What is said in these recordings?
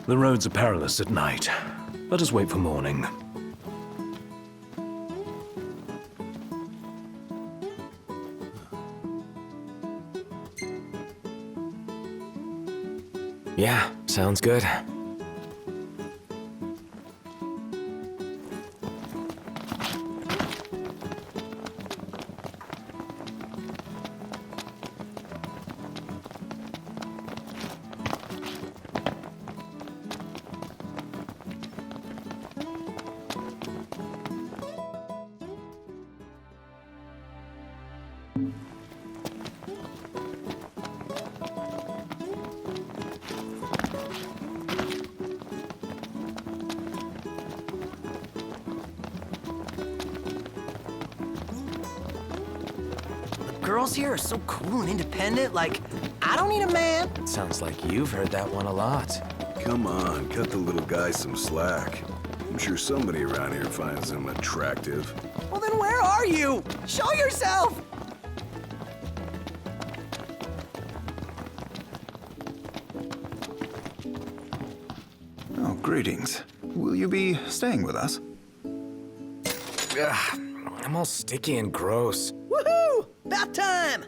The roads are perilous at night. Let us wait for morning. Yeah, sounds good. Girls here are so cool and independent, like, I don't need a man. Sounds like you've heard that one a lot. Come on, cut the little guy some slack. I'm sure somebody around here finds him attractive. Well, then where are you? Show yourself! Oh, greetings. Will you be staying with us? Ugh, I'm all sticky and gross. Woohoo! About time!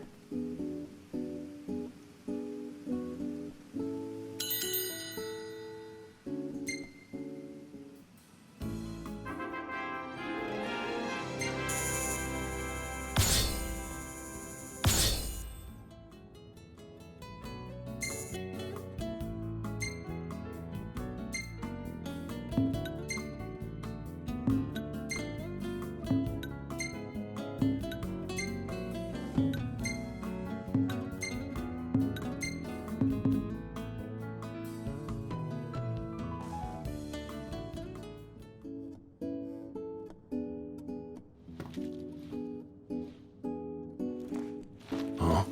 Huh?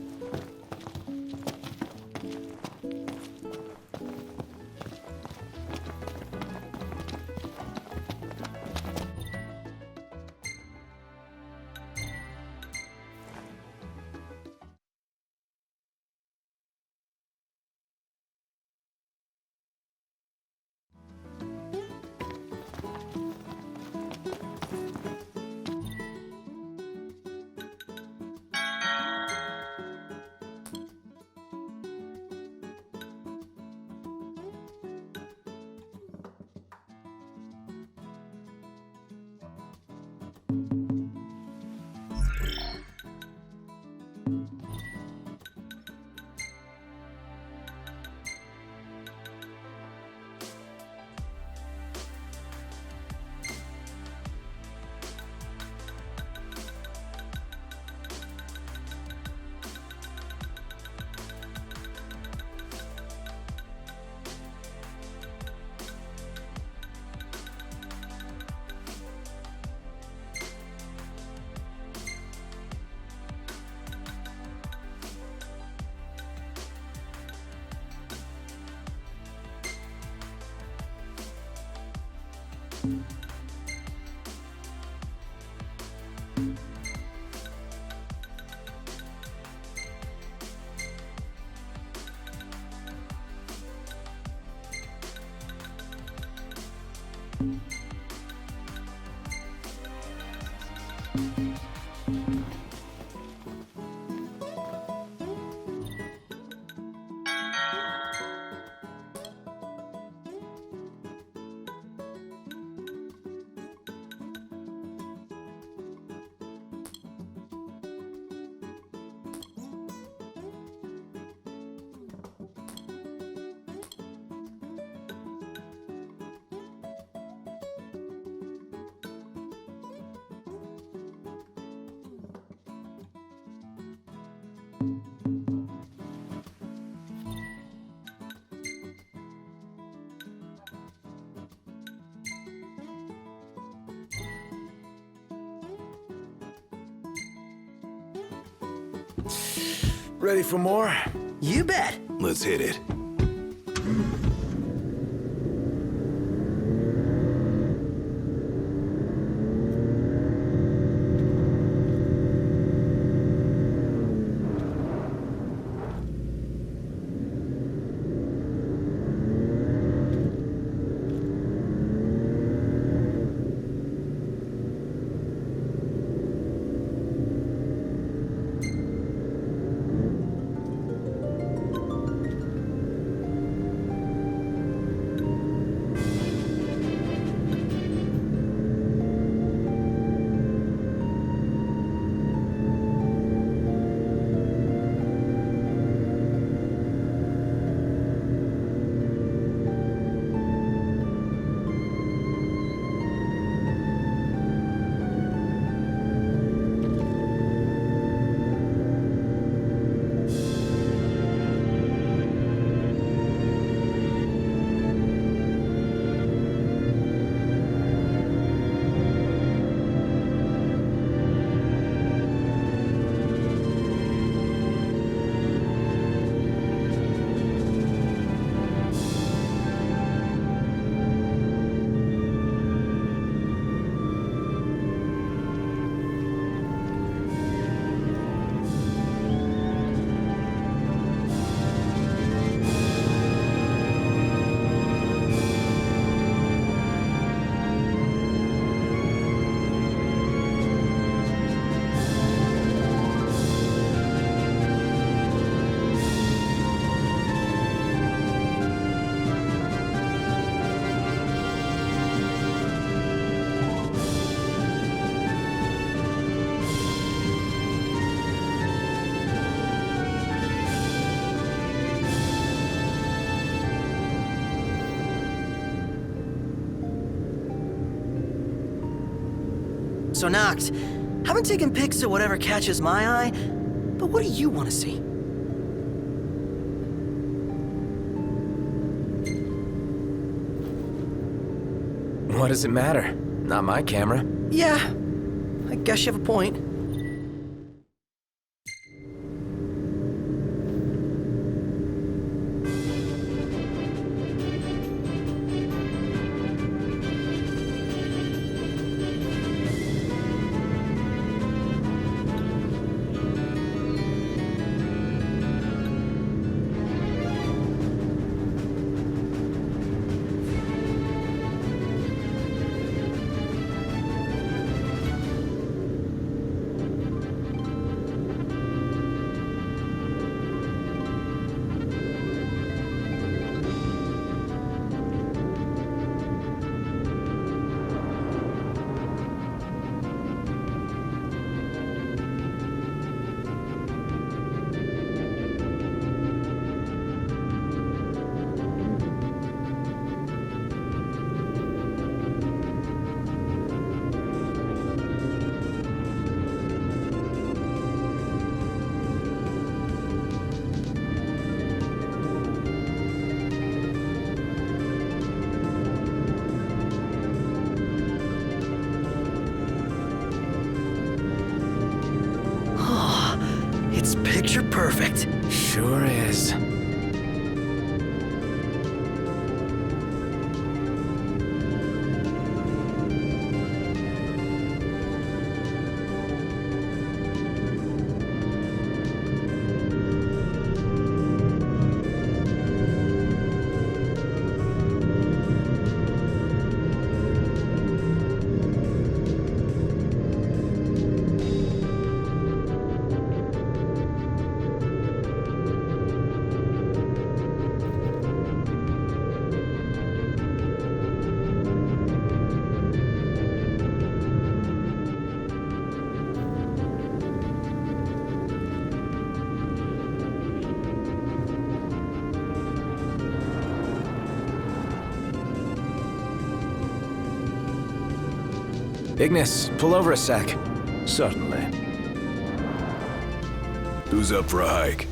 Ready for more? You bet. Let's hit it. so knocked. Haven't taken pics of whatever catches my eye, but what do you want to see? What does it matter? Not my camera. Yeah, I guess you have a point. It's picture perfect. Sure is. Ignis, pull over a sec. Certainly. Who's up for a hike?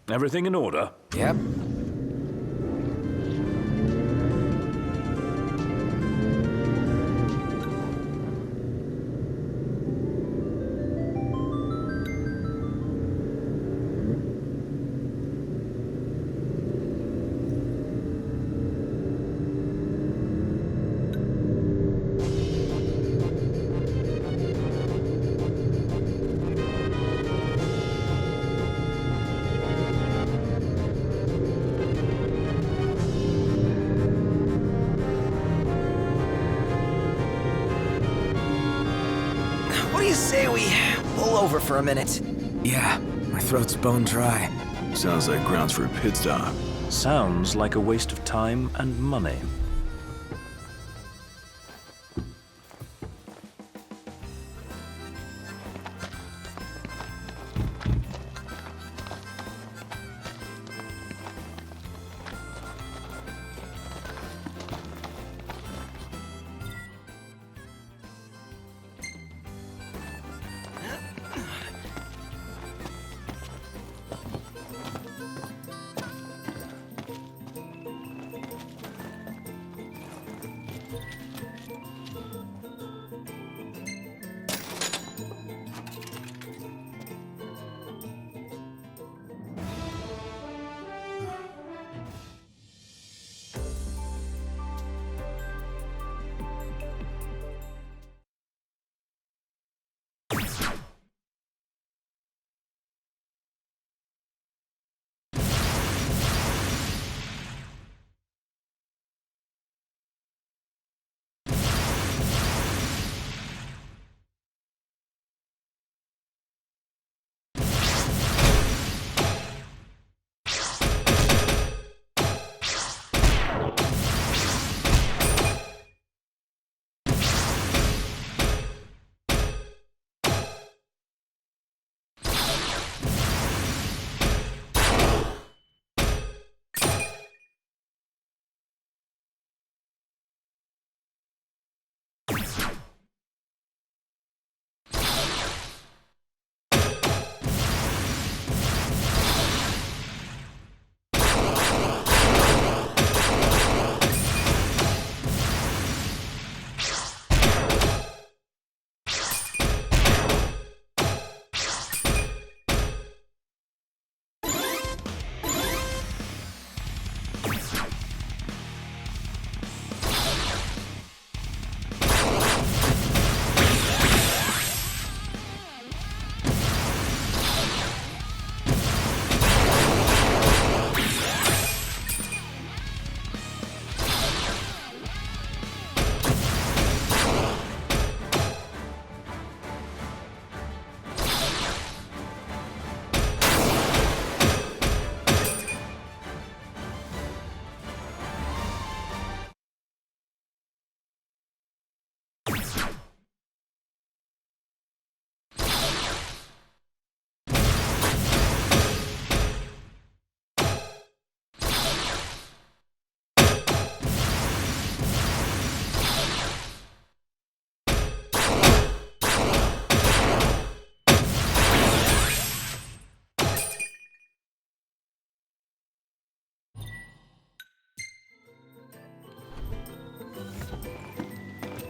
Everything in order? Yep. What do you say we pull over for a minute? Yeah, my throat's bone dry. Sounds like grounds for a pit stop. Sounds like a waste of time and money.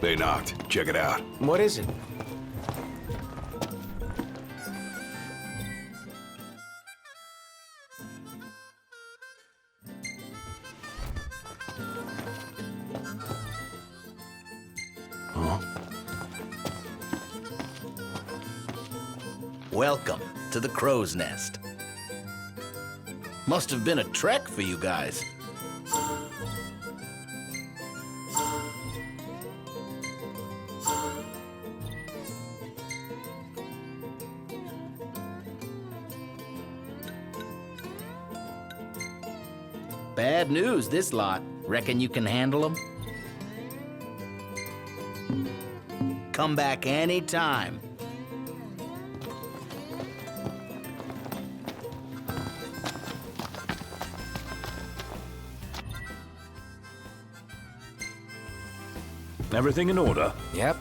They knocked. Check it out. What is it? Welcome to the Crow's Nest. Must have been a trek for you guys. Bad news, this lot. Reckon you can handle them? Come back anytime. Everything in order? Yep.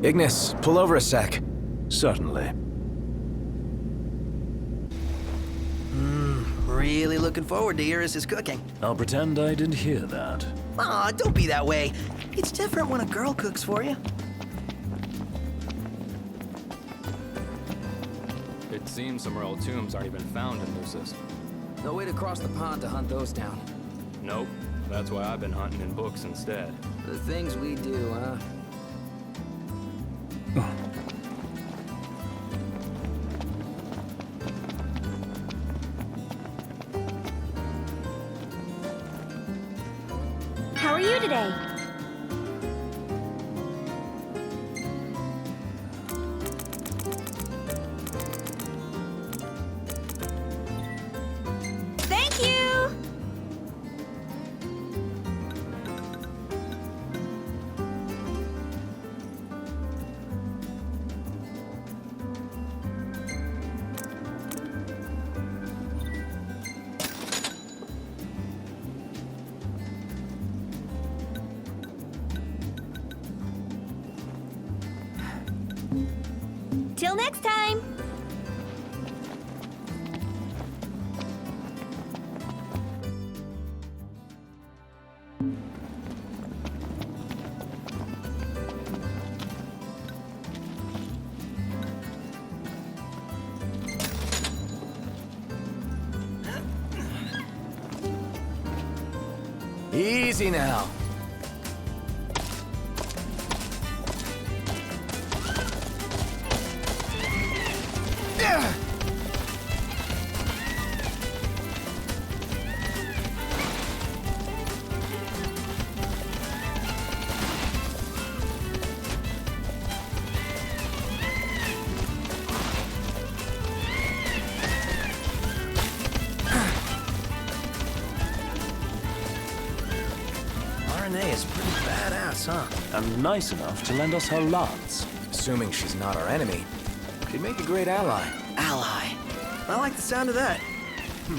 Ignis, pull over a sec. Certainly. Really looking forward to Iris' cooking. I'll pretend I didn't hear that. Aw, don't be that way. It's different when a girl cooks for you. It seems some royal tombs aren't even found in Lucis. No way to cross the pond to hunt those down. Nope. That's why I've been hunting in books instead. The things we do, huh? How are you today? Thank you! Till next time! Easy now. RNA is pretty badass, huh? And nice enough to lend us her lance. Assuming she's not our enemy, she'd make a great ally. Ally. I like the sound of that.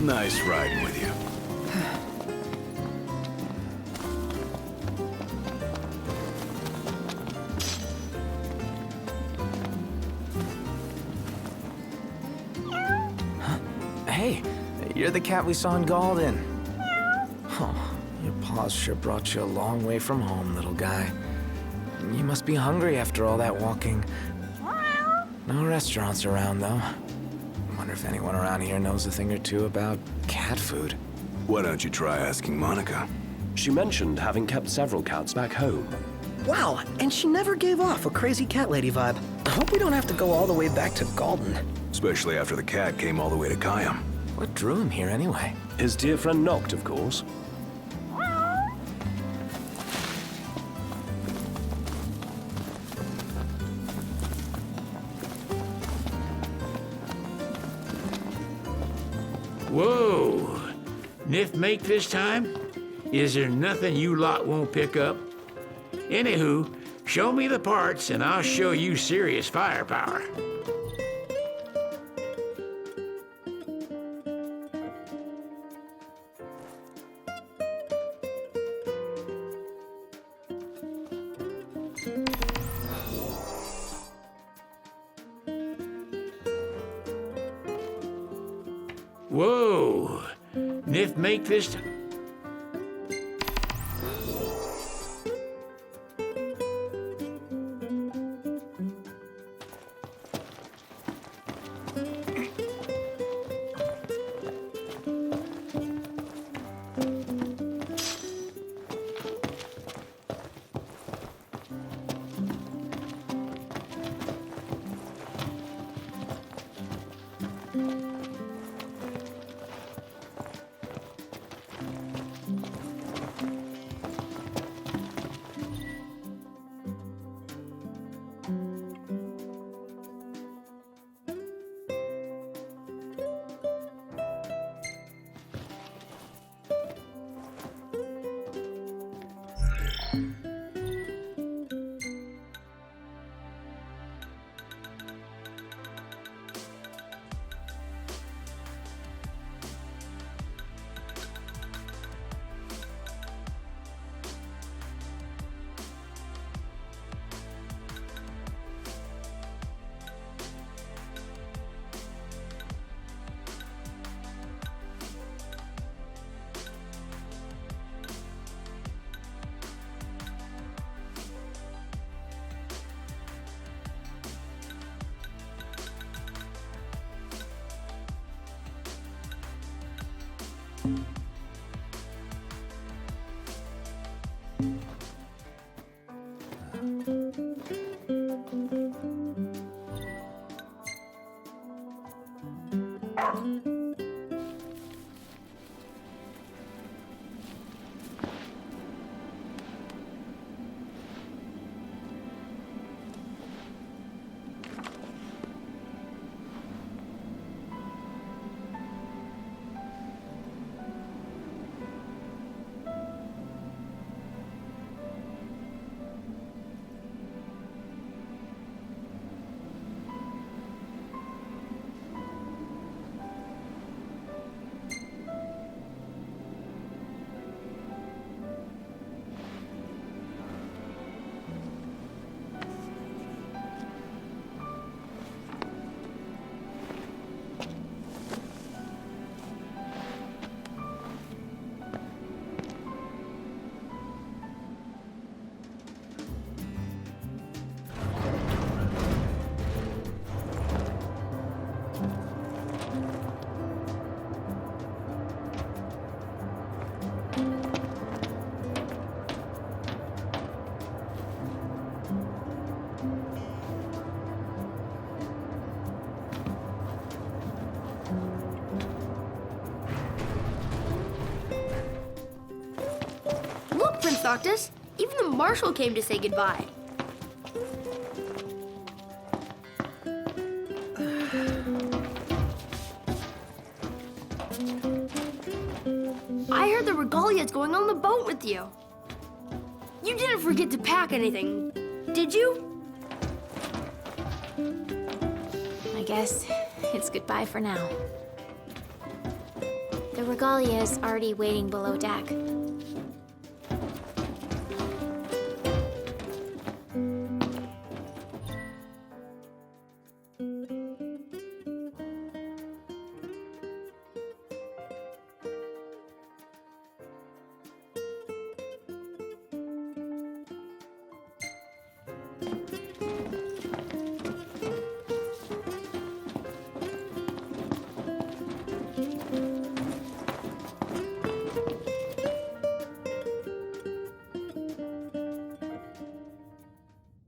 Nice riding with you. Hey, you're the cat we saw in Galden. Oh, your paws sure brought you a long way from home, little guy. You must be hungry after all that walking. No restaurants around, though. Wonder if anyone around here knows a thing or two about cat food. Why don't you try asking Monica? She mentioned having kept several cats back home. Wow, and she never gave off a crazy cat lady vibe. I hope we don't have to go all the way back to Galden. Especially after the cat came all the way to Kayam. What drew him here anyway? His dear friend Noct, of course. Whoa! Nif make this time? Is there nothing you lot won't pick up? Anywho, show me the parts and I'll show you serious firepower. Whoa! Nif make this... stalked us. Even the marshal came to say goodbye. I heard the Regalia's going on the boat with you. You didn't forget to pack anything, did you? I guess it's goodbye for now. The Regalia is already waiting below deck.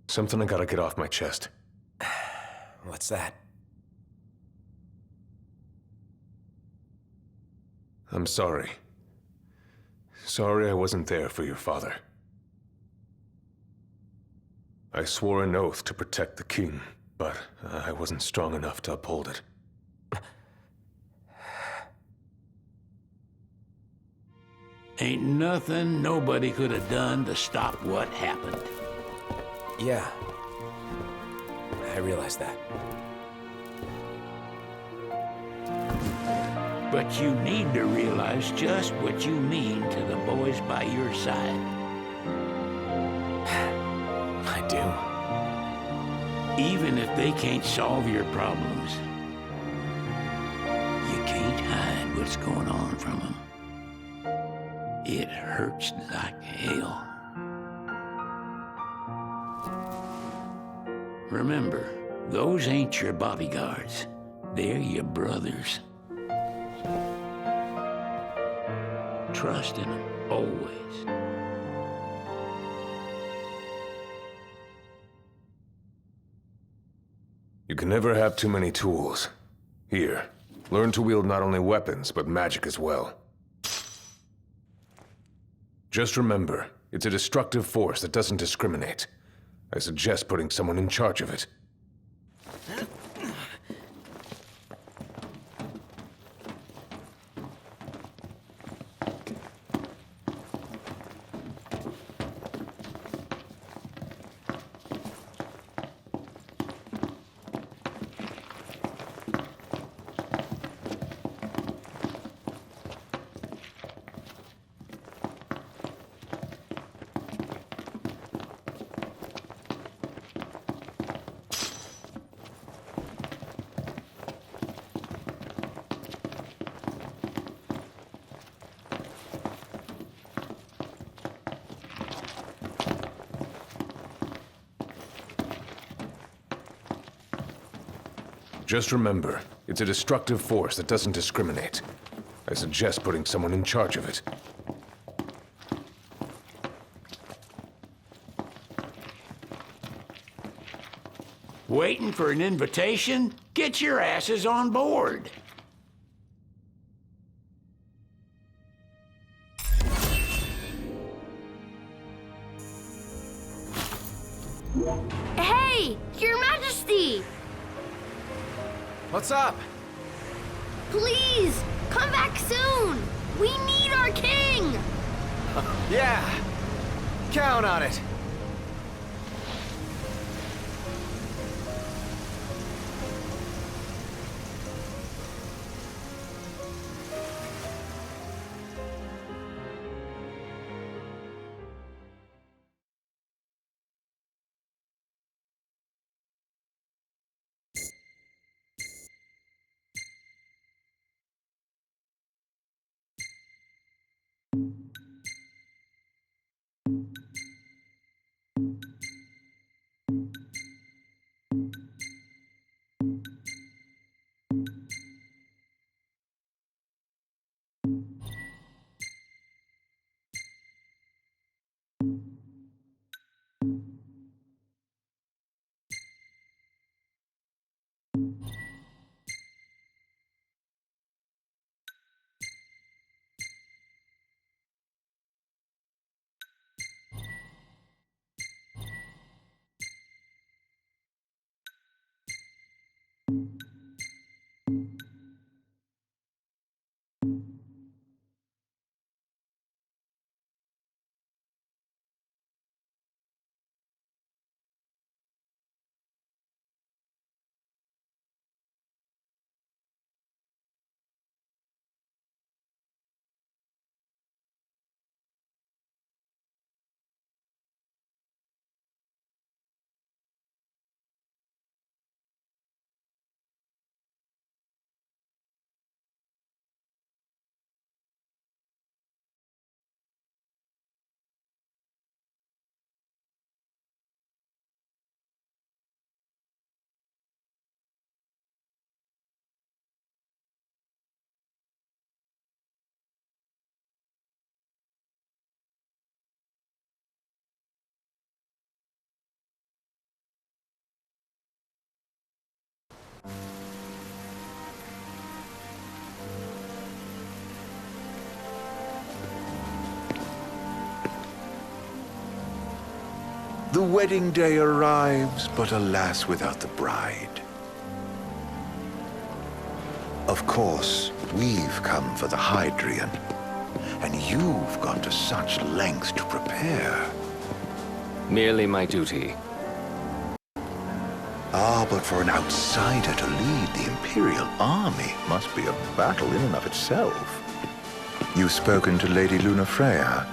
Something I gotta get off my chest. What's that? I'm sorry. Sorry I wasn't there for your father. I swore an oath to protect the king, but I wasn't strong enough to uphold it. Ain't nothing nobody could have done to stop what happened. Yeah. I realize that. But you need to realize just what you mean to the boys by your side. I do. Even if they can't solve your problems, you can't hide what's going on from them. It hurts like hell. Remember, those ain't your bodyguards. They're your brothers. Trust in them, always. You can never have too many tools. Here, learn to wield not only weapons, but magic as well. Just remember, it's a destructive force that doesn't discriminate. I suggest putting someone in charge of it. Just remember, it's a destructive force that doesn't discriminate. I suggest putting someone in charge of it. Waiting for an invitation? Get your asses on board. Hey, Your Majesty! What's up? Please, come back soon! We need our king! Yeah. Count on it. The wedding day arrives, but alas, without the bride. Of course, we've come for the Hydrian, and you've gone to such lengths to prepare. Merely my duty. Ah, but for an outsider to lead the Imperial army must be a battle in and of itself. You've spoken to Lady Lunafreya.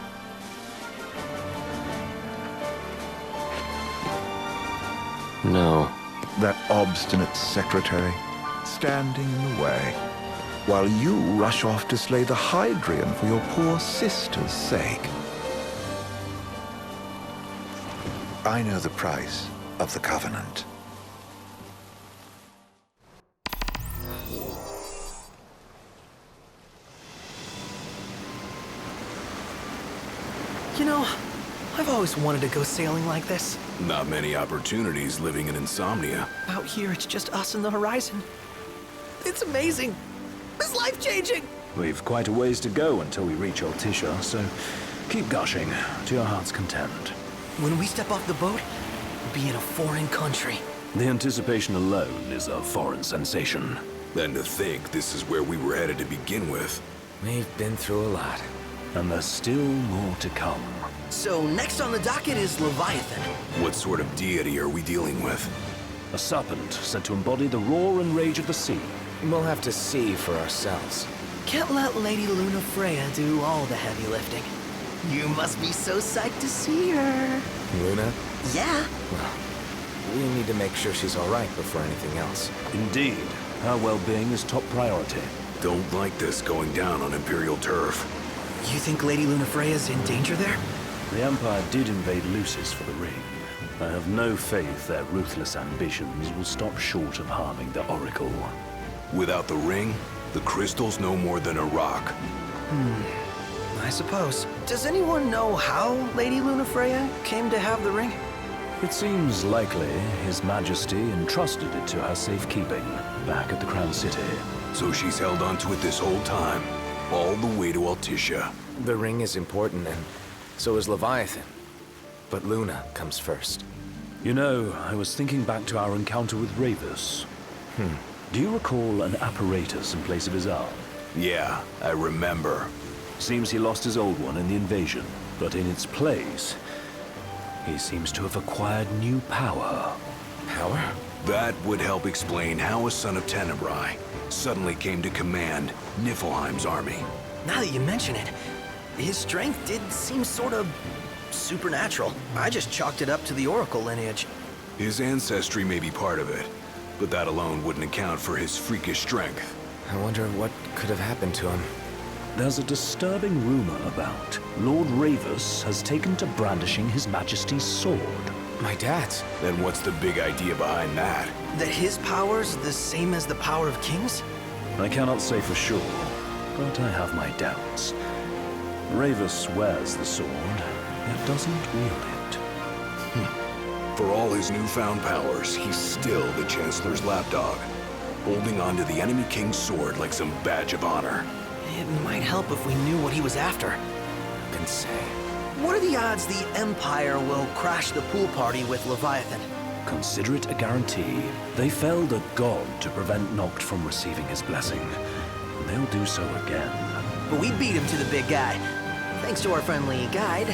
No. That obstinate secretary, standing in the way, while you rush off to slay the Hydrian for your poor sister's sake. I know the price of the Covenant. You know, I've always wanted to go sailing like this. Not many opportunities living in Insomnia. Out here, it's just us and the horizon. It's amazing. It's life-changing. We've quite a ways to go until we reach Altisha, so keep gushing to your heart's content. When we step off the boat, we'll be in a foreign country. The anticipation alone is a foreign sensation. And to think this is where we were headed to begin with. We've been through a lot. And there's still more to come. So next on the docket is Leviathan. What sort of deity are we dealing with? A serpent said to embody the roar and rage of the sea. We'll have to see for ourselves. Can't let Lady Lunafreya do all the heavy lifting. You must be so psyched to see her. Luna? Yeah. Well, we need to make sure she's all right before anything else. Indeed. Her well-being is top priority. Don't like this going down on Imperial turf. You think Lady Lunafreya's in danger there? The Empire did invade Lucis for the ring. I have no faith their ruthless ambitions will stop short of harming the Oracle. Without the ring, the crystal's no more than a rock. I suppose. Does anyone know how Lady Lunafreya came to have the ring? It seems likely His Majesty entrusted it to her safekeeping back at the Crown City. So she's held onto it this whole time, all the way to Altisha. The ring is important, and so is Leviathan. But Luna comes first. You know, I was thinking back to our encounter with Ravus. Do you recall an apparatus in place of his arm? Yeah, I remember. Seems he lost his old one in the invasion, but in its place, he seems to have acquired new power. Power? That would help explain how a son of Tenebrae suddenly came to command Niflheim's army. Now that you mention it, his strength did seem sort of supernatural. I just chalked it up to the Oracle lineage. His ancestry may be part of it, but that alone wouldn't account for his freakish strength. I wonder what could have happened to him. There's a disturbing rumor about Lord Ravus has taken to brandishing His Majesty's sword. My dad's? Then what's the big idea behind that? That his power's the same as the power of kings? I cannot say for sure, but I have my doubts. Ravus wears the sword, yet doesn't wield it. For all his newfound powers, he's still the Chancellor's lapdog, holding on to the enemy king's sword like some badge of honor. It might help if we knew what he was after. Who can say? What are the odds the Empire will crash the pool party with Leviathan? consider it a guarantee. They felled a god to prevent Noct from receiving his blessing. And they'll do so again. But we beat him to the big guy. Thanks to our friendly guide.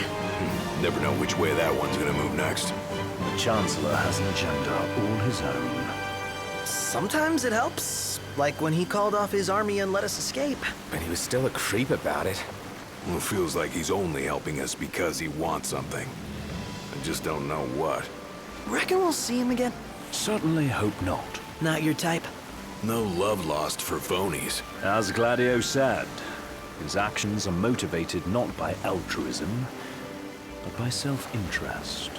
Never know which way that one's gonna move next. The Chancellor has an agenda all his own. Sometimes it helps. Like when he called off his army and let us escape. But he was still a creep about it. Well, it feels like he's only helping us because he wants something. I just don't know what. Reckon we'll see him again? Certainly hope not. Not your type? No love lost for phonies. As Gladio said, his actions are motivated not by altruism, but by self-interest.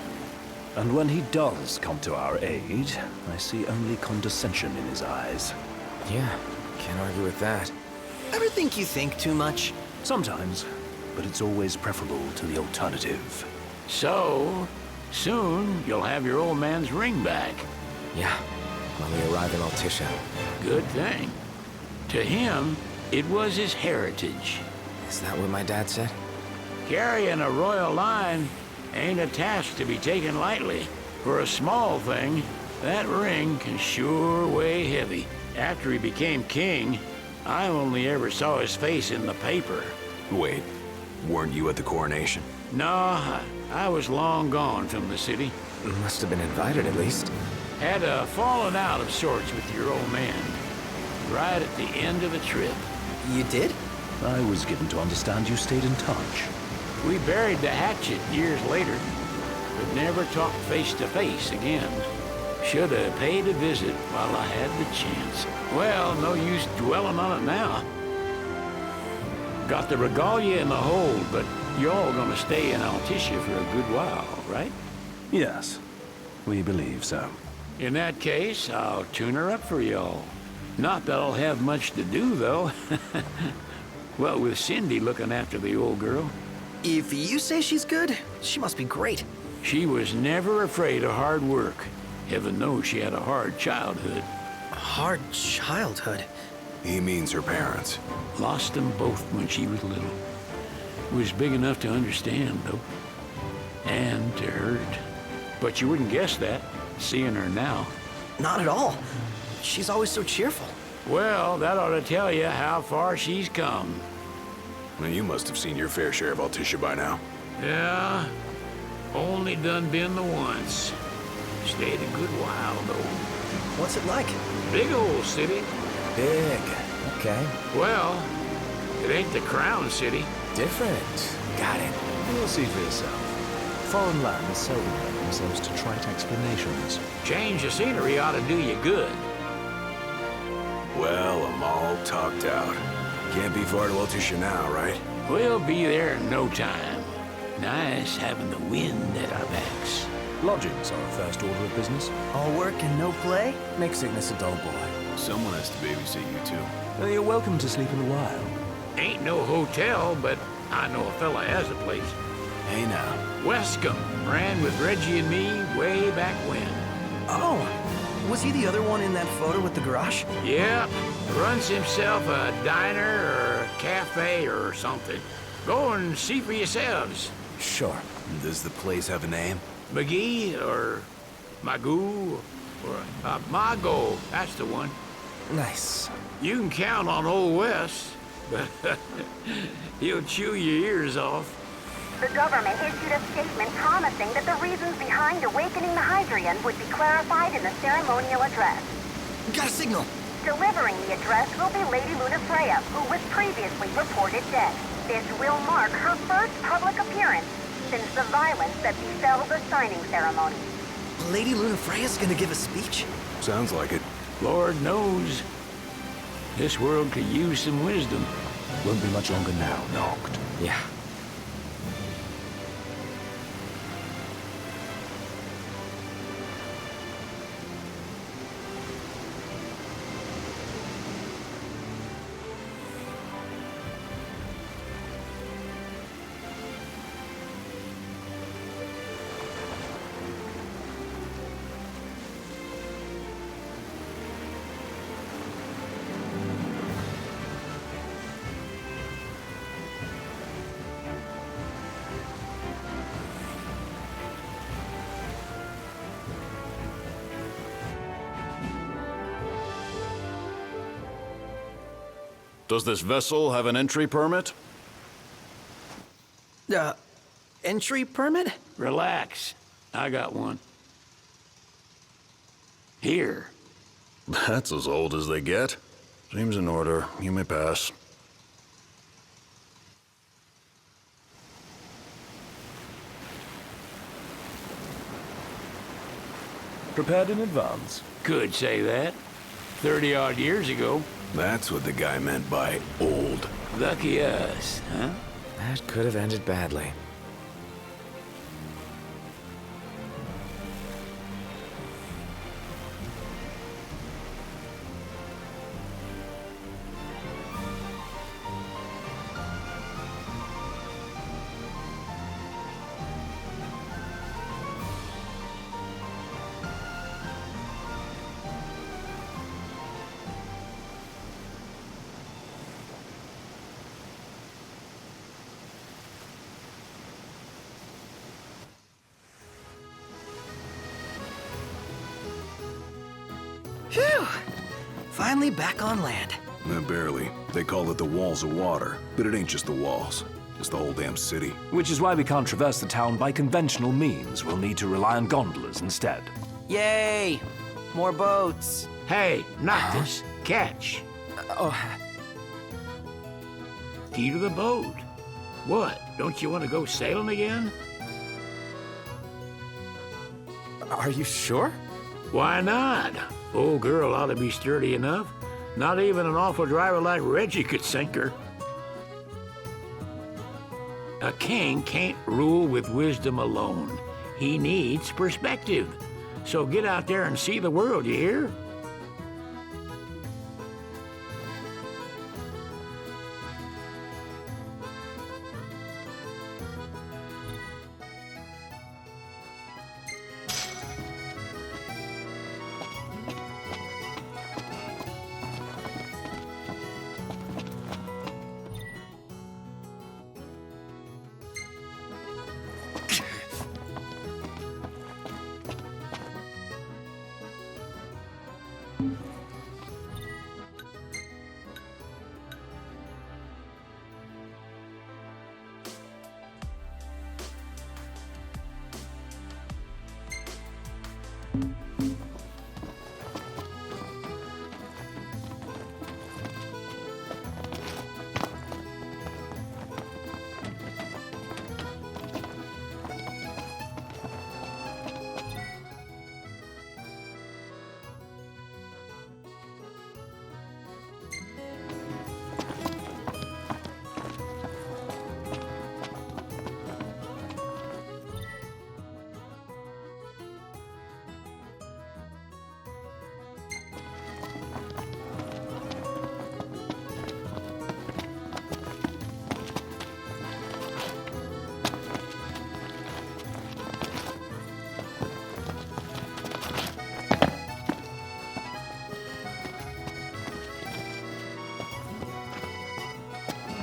And when he does come to our aid, I see only condescension in his eyes. Yeah, can't argue with that. Ever think you think too much? Sometimes, but it's always preferable to the alternative. So, soon you'll have your old man's ring back. Yeah, when we arrive in Altissia. Good thing. To him, it was his heritage. Is that what my dad said? Carrying a royal line ain't a task to be taken lightly. For a small thing, that ring can sure weigh heavy. After he became king, I only ever saw his face in the paper. Wait, weren't you at the coronation? No, I was long gone from the city. Must have been invited at least. Had a falling out of sorts with your old man. Right at the end of the trip. You did? I was given to understand you stayed in touch. We buried the hatchet years later, but never talked face to face again. Should have paid a visit while I had the chance. Well, no use dwelling on it now. Got the regalia in the hold, but y'all gonna stay in Altissia for a good while, right? Yes, we believe so. In that case, I'll tune her up for y'all. Not that I'll have much to do, though. Well, with Cindy looking after the old girl. If you say she's good, she must be great. She was never afraid of hard work. Heaven knows she had a hard childhood. Hard childhood? He means her parents. Lost them both when she was little. Was big enough to understand, though. And to hurt. But you wouldn't guess that, seeing her now. Not at all. She's always so cheerful. Well, that ought to tell you how far she's come. Well, you must have seen your fair share of Altissia by now. Yeah, only done been the once. Stayed a good while, though. What's it like? Big old city. Big. Okay. Well, it ain't the crown city. Different. Got it. You'll see for yourself. Foreign lands seldom lend themselves to trite explanations. Change of scenery ought to do you good. Well, I'm all talked out. Can't be far to Altissia now, right? We'll be there in no time. Nice having the wind at our backs. Lodgings are a first order of business. All work and no play? Make sickness a dull boy. Someone has to babysit you, too. You're welcome to sleep in the wild. Ain't no hotel, but I know a fella has a place. Hey now. Westcomb ran with Reggie and me way back when. Oh, was he the other one in that photo with the garage? Yep, runs himself a diner or a cafe or something. Go and see for yourselves. Sure. Does the place have a name? McGee or Magoo or Mago, that's the one. Nice. You can count on Old West, but he'll chew your ears off. The government issued a statement promising that the reasons behind awakening the Hydrian would be clarified in the ceremonial address. Got a signal. Delivering the address will be Lady Lunafreya, who was previously reported dead. This will mark her first public appearance since the violence that befell the signing ceremony. Lady Lunafreya's gonna give a speech? Sounds like it. Lord knows. This world could use some wisdom. Won't be much longer now, Noct. Yeah. Does this vessel have an entry permit? Entry permit? Relax. I got one. Here. That's as old as they get. Seems in order. You may pass. Prepared in advance. Could say that. 30-odd years ago. That's what the guy meant by old. Lucky us, huh? That could have ended badly. Phew! Finally back on land. Barely. They call it the walls of water, but it ain't just the walls. It's the whole damn city. Which is why we can't traverse the town by conventional means. We'll need to rely on gondolas instead. Yay! More boats. Hey, not this. Catch. Key to the boat. What? Don't you want to go sailing again? Are you sure? Why not? Old girl ought to be sturdy enough. Not even an awful driver like Reggie could sink her. A king can't rule with wisdom alone. He needs perspective. So get out there and see the world, you hear?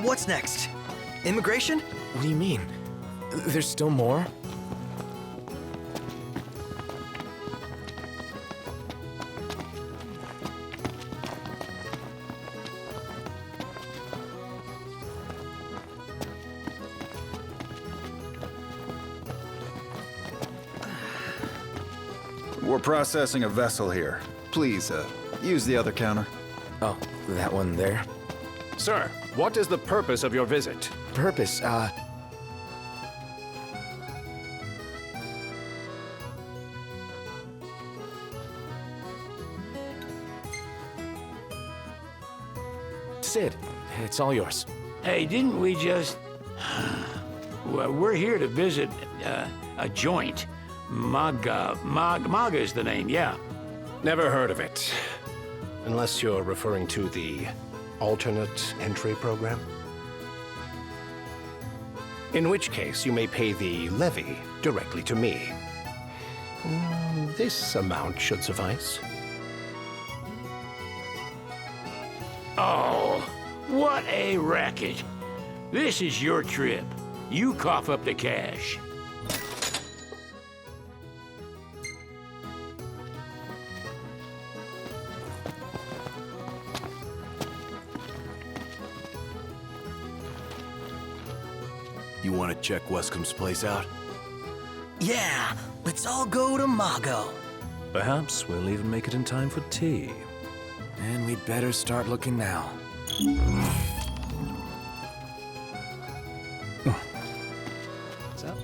What's next? Immigration? What do you mean? There's still more? We're processing a vessel here. Please, use the other counter. Oh, that one there? Sir, what is the purpose of your visit? Purpose, Sid, it's all yours. Hey, didn't we just... Well, we're here to visit a joint. Maga is the name, yeah. Never heard of it. Unless you're referring to the alternate entry program. In which case, you may pay the levy directly to me. This amount should suffice. Oh, what a racket. This is your trip. You cough up the cash. You want to check Wescomb's place out? Yeah, let's all go to Mago. Perhaps we'll even make it in time for tea. And we'd better start looking now. What's up?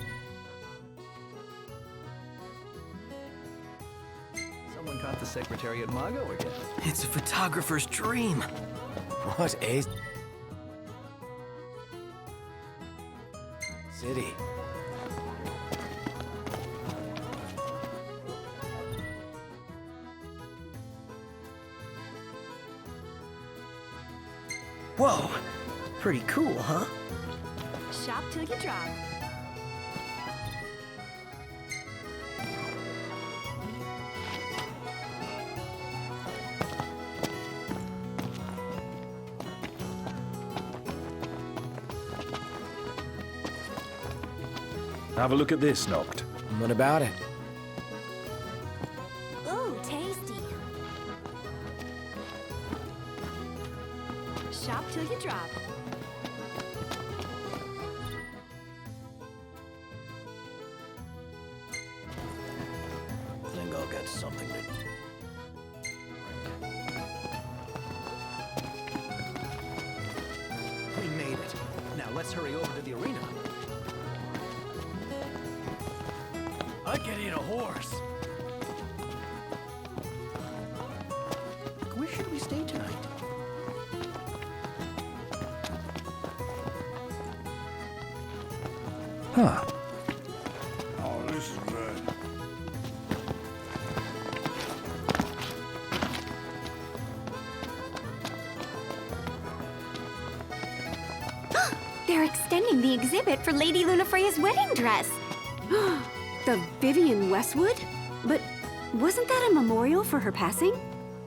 Someone caught the secretary at Mago again. It's a photographer's dream. What a city. Whoa, pretty cool, huh? Shop till you drop. Have a look at this, Noct. What about it? Ooh, tasty. Shop till you drop. Think I'll get something to... We made it. Now let's hurry over to the arena. I could eat a horse. Where should we stay tonight? Huh. Oh, this is good. They're extending the exhibit for Lady Lunafreya's wedding dress. The Vivian Westwood? But wasn't that a memorial for her passing?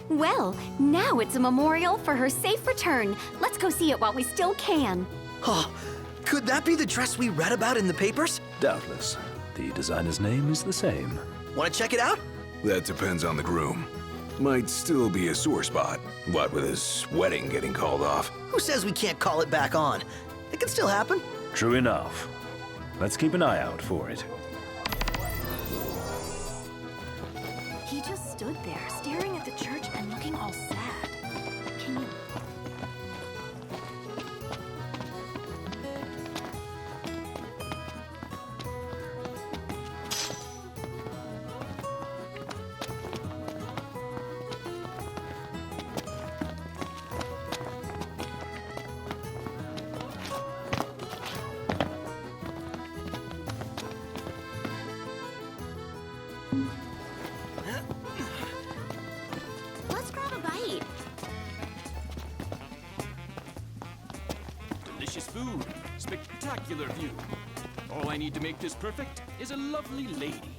Well, now it's a memorial for her safe return. Let's go see it while we still can. Oh, could that be the dress we read about in the papers? Doubtless. The designer's name is the same. Want to check it out? That depends on the groom. Might still be a sore spot. What with his wedding getting called off? Who says we can't call it back on? It can still happen. True enough. Let's keep an eye out for it. He just stood there, staring at the church and looking all sad. Can you... Let's grab a bite. Delicious food, spectacular view. All I need to make this perfect is a lovely lady.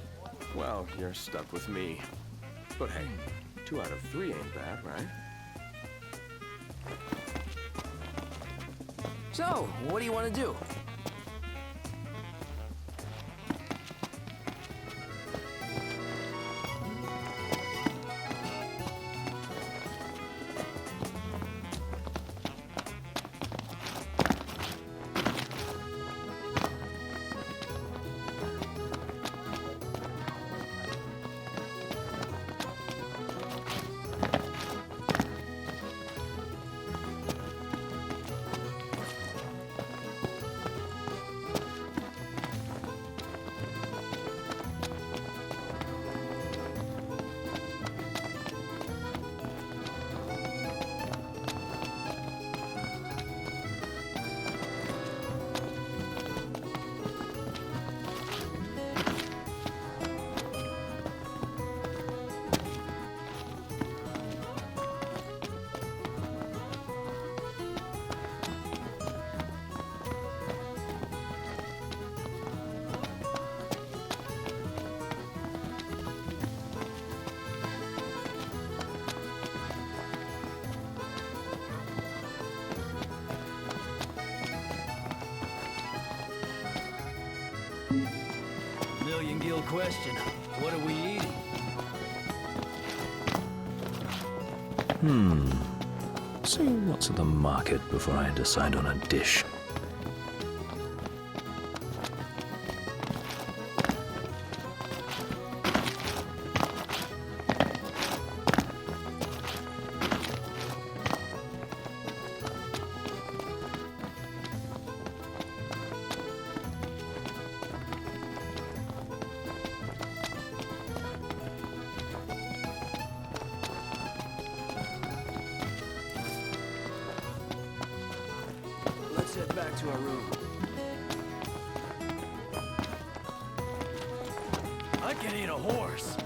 Well, you're stuck with me. But hey, 2 out of 3 ain't bad, right? So, what do you want to do? Million-gill question. What are we eating? See what's at the market before I decide on a dish. to our room. I can eat a horse.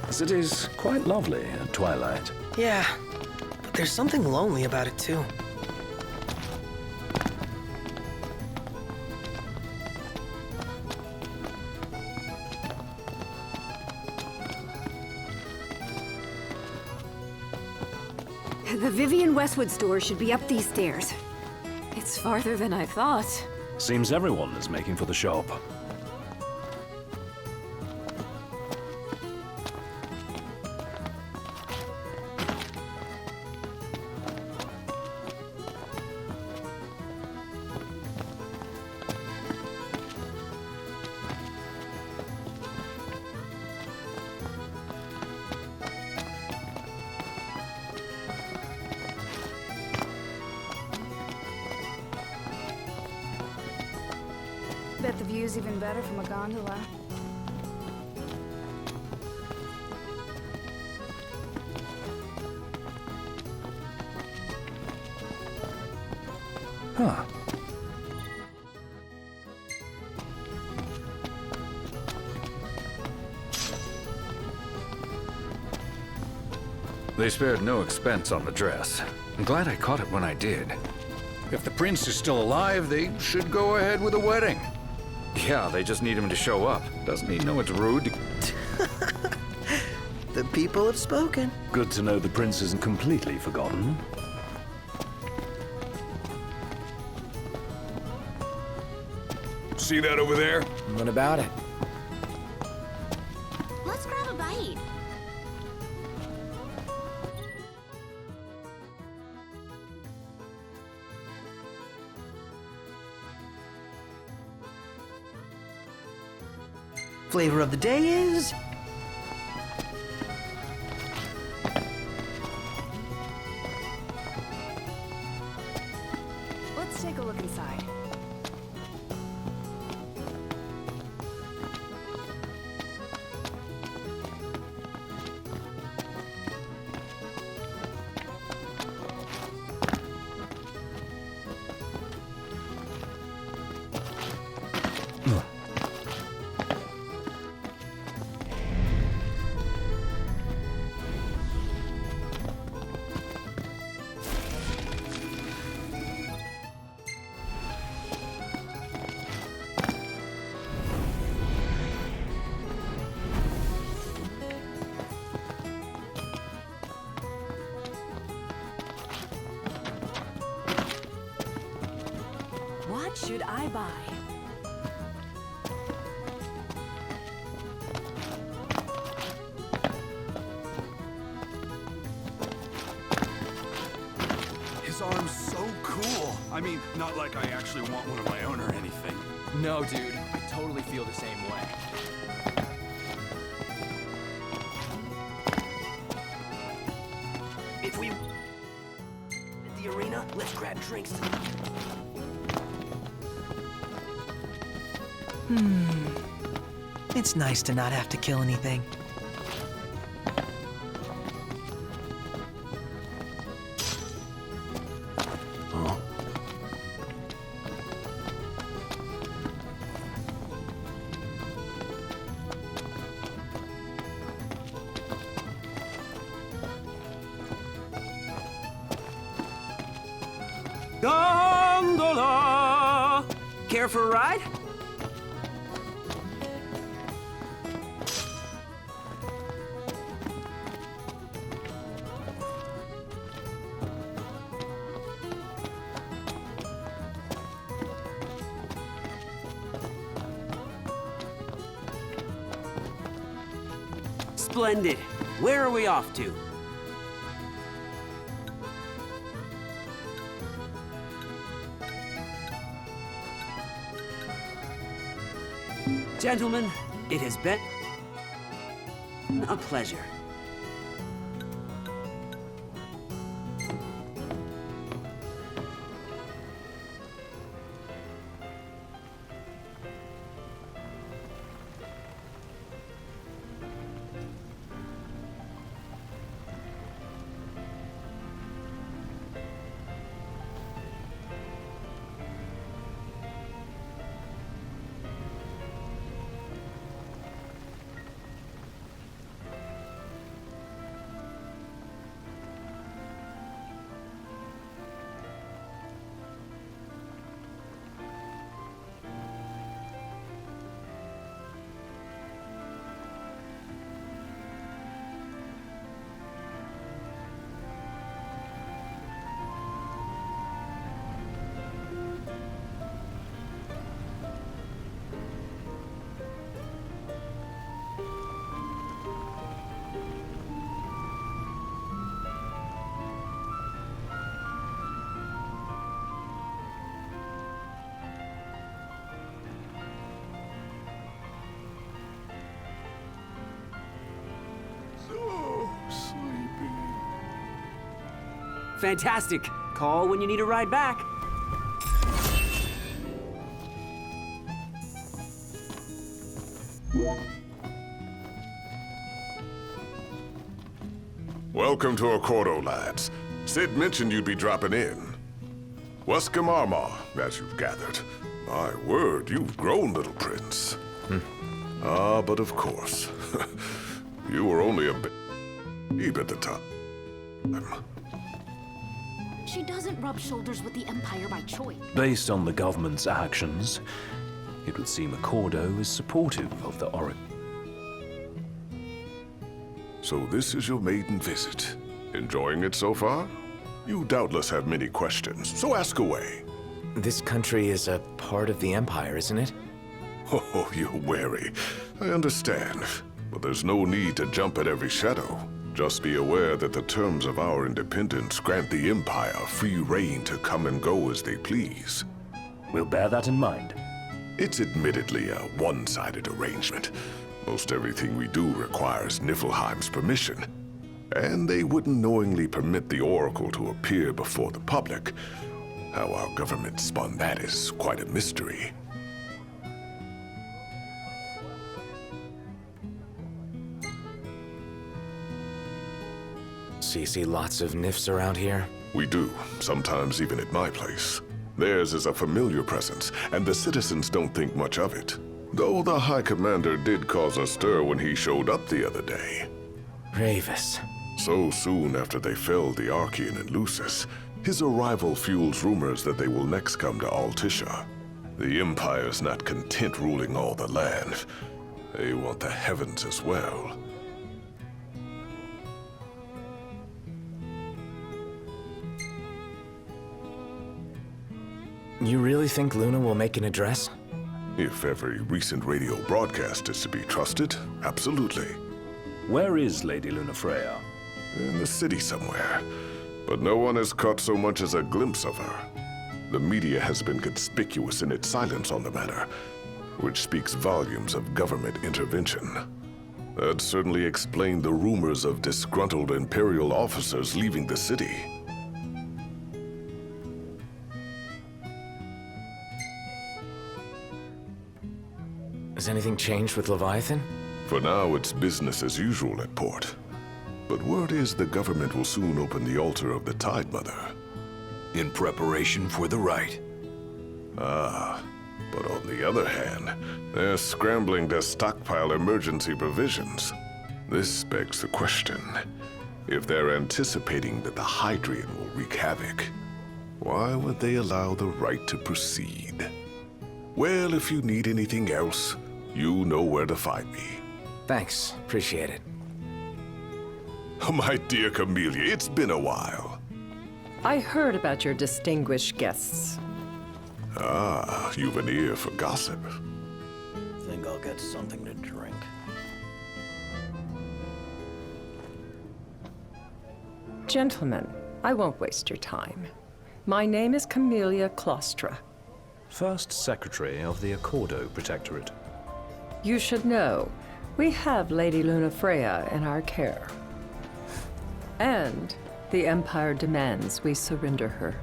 The city's quite lovely at twilight. Yeah, but there's something lonely about it too. The Vivian Westwood store should be up these stairs. It's farther than I thought. Seems everyone is making for the shop. Bet the view's even better from a gondola. Huh. They spared no expense on the dress. I'm glad I caught it when I did. If the prince is still alive, they should go ahead with the wedding. Yeah, they just need him to show up. Doesn't he know it's rude to... The people have spoken. Good to know the prince isn't completely forgotten. See that over there? What about it? Let's grab a bite. Flavor of the day is... Let's take a look inside. What should I buy? His arm's so cool. I mean, not like I actually want one of my own or anything. No, dude. I totally feel the same way. If we... At the arena, let's grab drinks. It's nice to not have to kill anything. Gondola! Care for a ride? Splendid. Where are we off to? Gentlemen, it has been a pleasure. Fantastic. Call when you need a ride back. Welcome to Accordo, lads. Sid mentioned you'd be dropping in. Welcome, Armor, as you've gathered. My word, you've grown, little prince. Ah, but of course. You were only a babe at the time. She doesn't rub shoulders with the Empire by choice. Based on the government's actions, it would seem Accordo is supportive of the Oracle. So this is your maiden visit. Enjoying it so far? You doubtless have many questions, so ask away. This country is a part of the Empire, isn't it? Oh, you're wary. I understand. But there's no need to jump at every shadow. Just be aware that the terms of our independence grant the Empire free reign to come and go as they please. We'll bear that in mind. It's admittedly a one-sided arrangement. Most everything we do requires Niflheim's permission. And they wouldn't knowingly permit the Oracle to appear before the public. How our government spun that is quite a mystery. So you see lots of Nifs around here? We do, sometimes even at my place. Theirs is a familiar presence, and the citizens don't think much of it. Though the High Commander did cause a stir when he showed up the other day. Ravis. So soon after they felled the Archean and Lucis, his arrival fuels rumors that they will next come to Altissia. The Empire's not content ruling all the land. They want the heavens as well. You really think Luna will make an address? If every recent radio broadcast is to be trusted, absolutely. Where is Lady Lunafreya? In the city somewhere. But no one has caught so much as a glimpse of her. The media has been conspicuous in its silence on the matter, which speaks volumes of government intervention. That certainly explained the rumors of disgruntled Imperial officers leaving the city. Has anything changed with Leviathan? For now, it's business as usual at port. But word is the government will soon open the altar of the Tide Mother. In preparation for the rite. Ah, but on the other hand, they're scrambling to stockpile emergency provisions. This begs the question, if they're anticipating that the Hydrian will wreak havoc, why would they allow the rite to proceed? Well, if you need anything else, you know where to find me. Thanks, appreciate it. My dear Camellia, it's been a while. I heard about your distinguished guests. Ah, you've an ear for gossip. Think I'll get something to drink. Gentlemen, I won't waste your time. My name is Camellia Claustra. First Secretary of the Accordo Protectorate. You should know, we have Lady Lunafreya in our care. And the Empire demands we surrender her.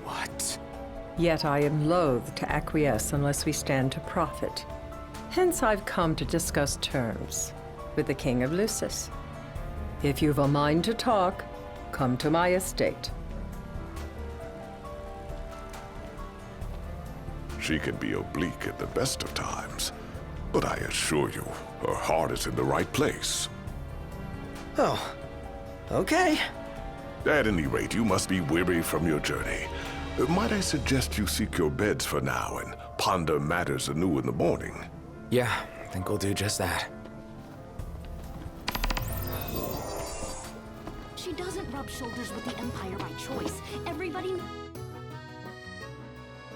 What? Yet I am loath to acquiesce unless we stand to profit. Hence I've come to discuss terms with the King of Lucis. If you've a mind to talk, come to my estate. She can be oblique at the best of times, but I assure you, her heart is in the right place. Oh, okay. At any rate, you must be weary from your journey. Might I suggest you seek your beds for now and ponder matters anew in the morning? Yeah, I think we'll do just that. She doesn't rub shoulders with the Empire by choice. Everybody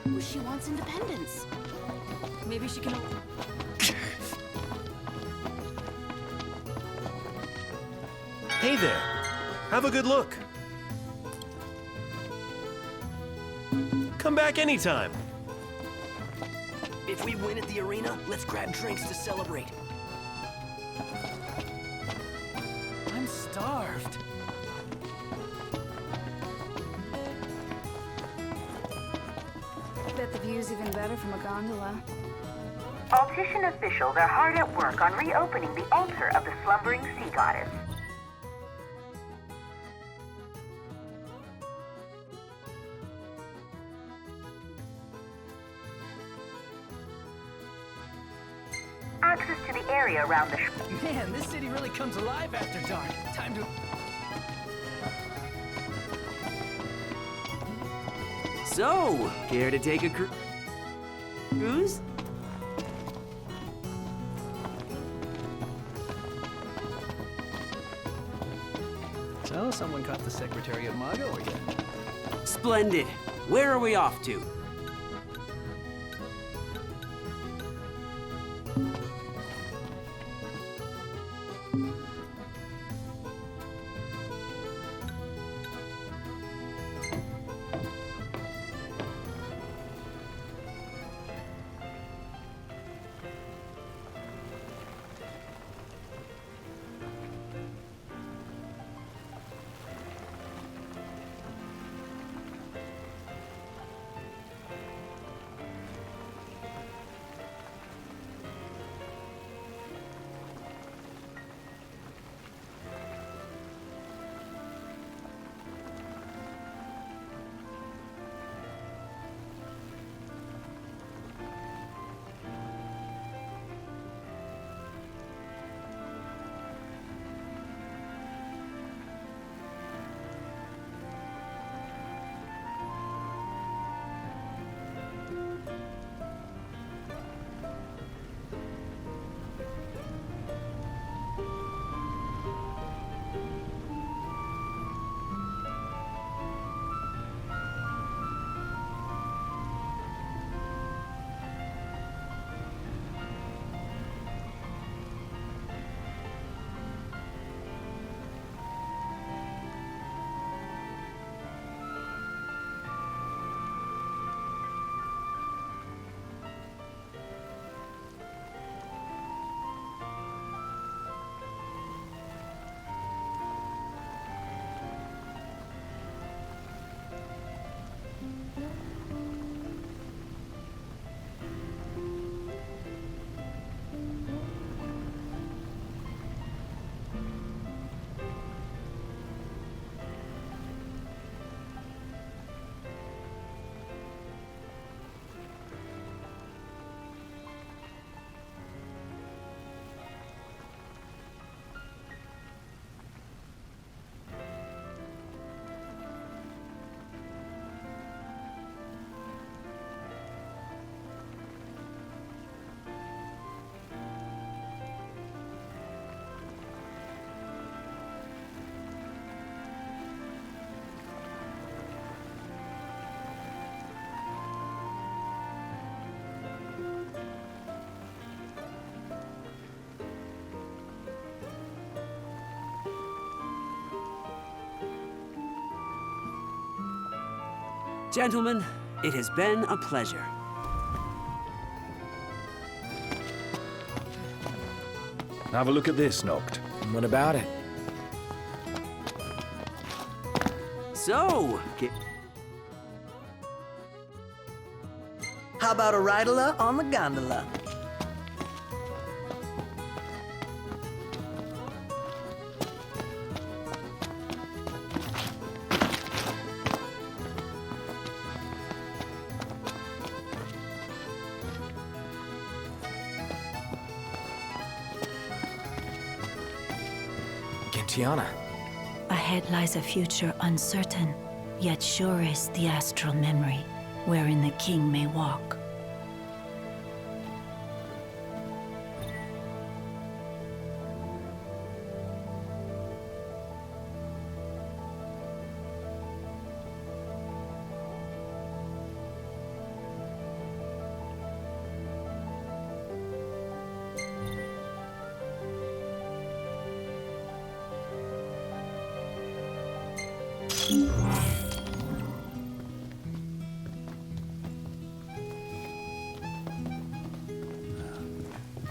knows she wants independence. Maybe she can... Hey there. Have a good look. Come back anytime. If we win at the arena, let's grab drinks to celebrate. I'm starved. Bet the view's even better from a gondola. Altition officials are hard at work on reopening the altar of the slumbering sea goddess. Access to the area around the Man, this city really comes alive after dark. Time to... So, care to take a cruise? So, someone caught the Secretary of Mago again. Splendid. Where are we off to? Gentlemen, it has been a pleasure. Have a look at this, Noct. What about it? So, How about a ride-a-la on the gondola? Tiana. Ahead lies a future uncertain, yet sure is the astral memory, wherein the king may walk.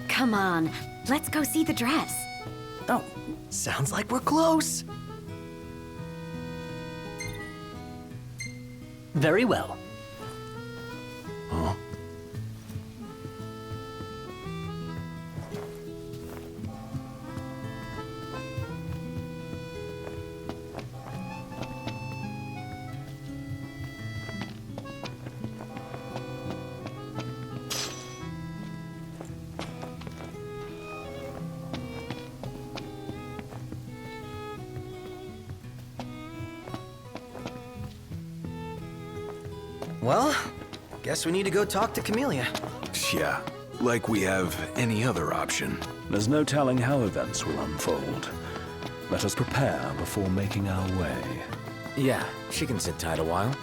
Come on, let's go see the dress. Oh, sounds like we're close. very well. Huh? Well, guess we need to go talk to Camellia. Yeah, like we have any other option. There's no telling how events will unfold. Let us prepare before making our way. Yeah, she can sit tight a while.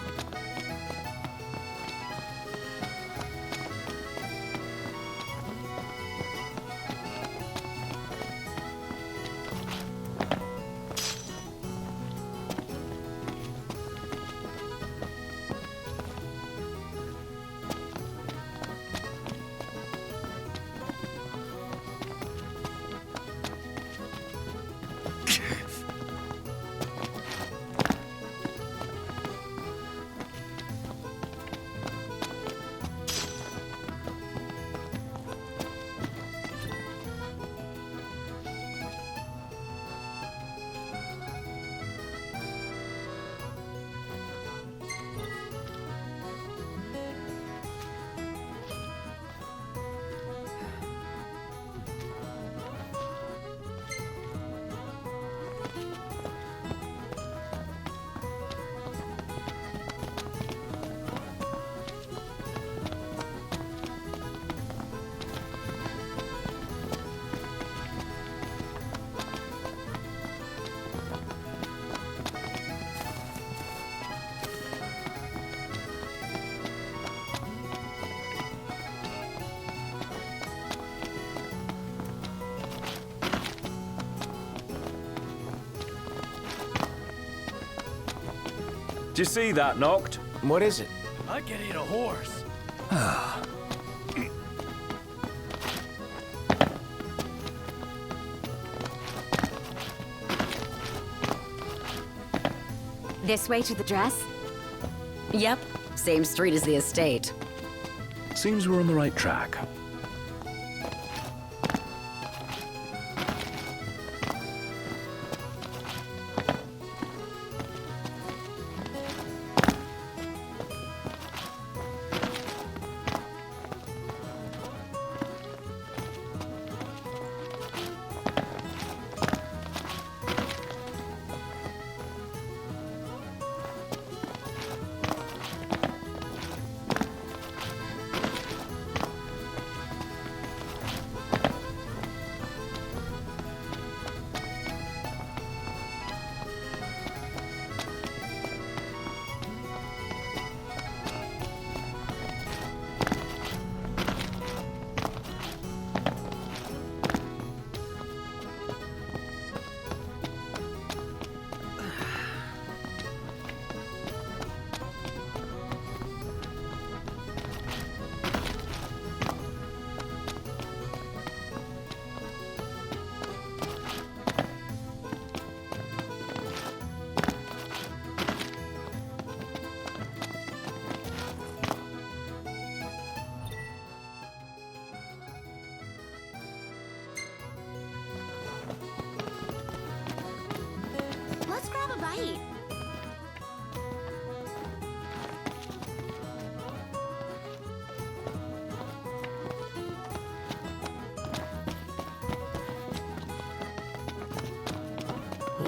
Do you see that, Noct? What is it? I can eat a horse. This way to the dress? Yep, same street as the estate. Seems we're on the right track.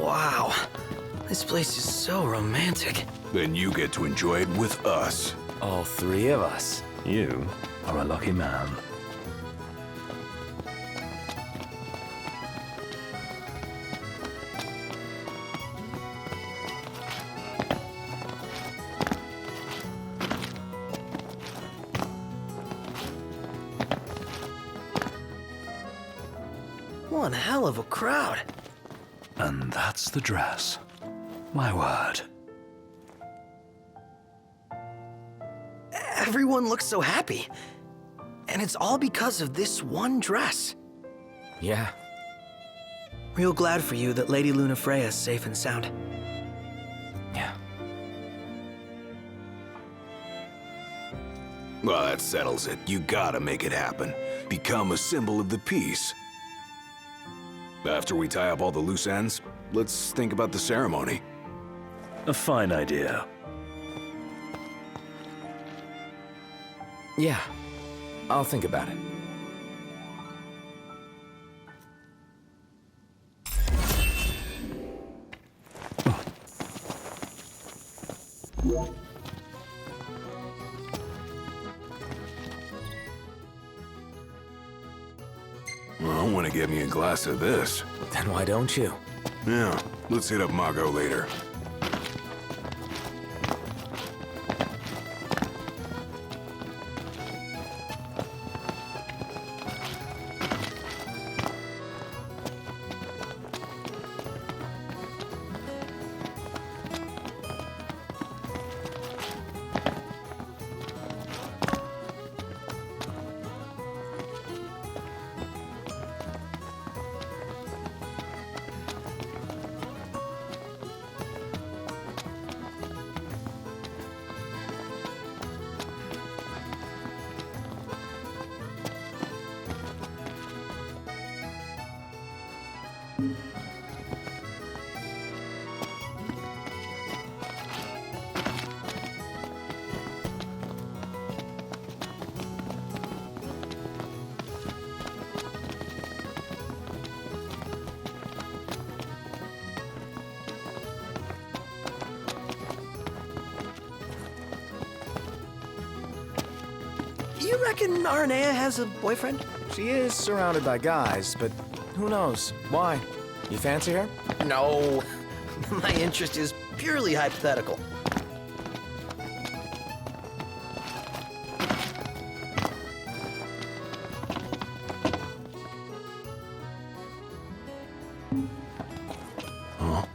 Wow. This place is so romantic. Then you get to enjoy it with us. All three of us. You are a lucky man. One hell of a crowd. And that's the dress. My word. Everyone looks so happy. And it's all because of this one dress. Yeah. Real glad for you that Lady Lunafreya's safe and sound. Yeah. Well, that settles it. You gotta make it happen. Become a symbol of the peace. After we tie up all the loose ends, let's think about the ceremony. A fine idea. Yeah. I'll think about it. Well, I want to get me a glass of this. Then why don't you? Yeah, let's hit up Margot later. You reckon Aranea has a boyfriend? She is surrounded by guys, but who knows? Why? You fancy her? No. My interest is purely hypothetical. Huh?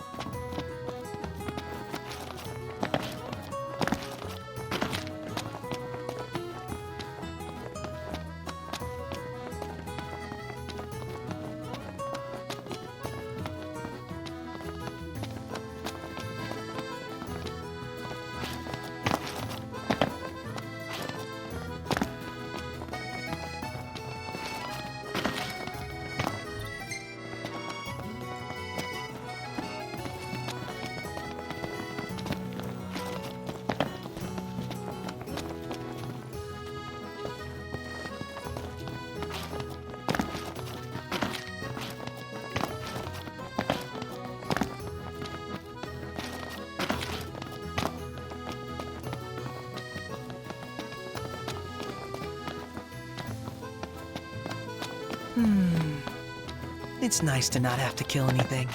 It's nice to not have to kill anything.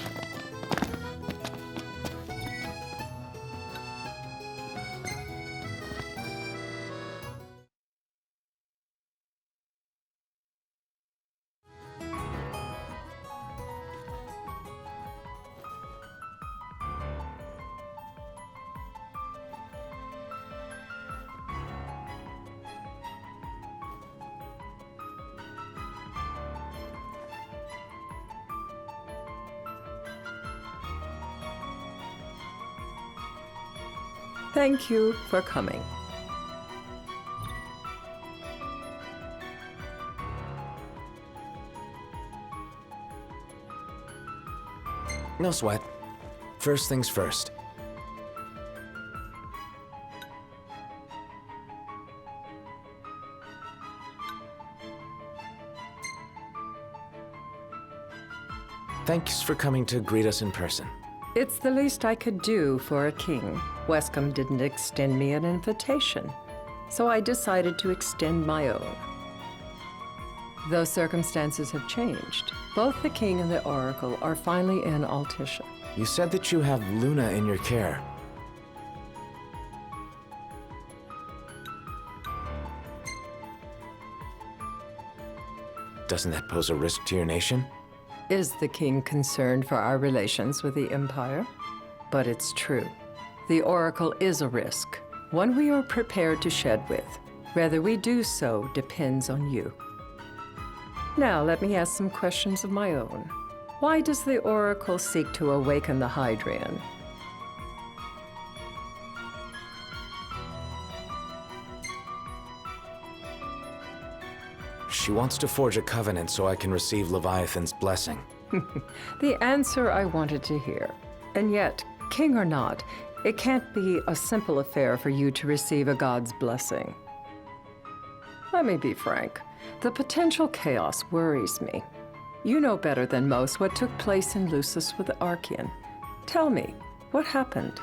Thank you for coming. No sweat. First things first. Thanks for coming to greet us in person. It's the least I could do for a king. Wescombe didn't extend me an invitation, so I decided to extend my own. Though circumstances have changed, both the king and the oracle are finally in Altissia. You said that you have Luna in your care. Doesn't that pose a risk to your nation? Is the king concerned for our relations with the Empire? But it's true. The oracle is a risk, one we are prepared to shed with. Whether we do so depends on you. Now, let me ask some questions of my own. Why does the oracle seek to awaken the Hydrian? She wants to forge a covenant so I can receive Leviathan's blessing. The answer I wanted to hear. And yet, king or not, it can't be a simple affair for you to receive a god's blessing. Let me be frank. The potential chaos worries me. You know better than most what took place in Lucis with the Archean. Tell me, what happened?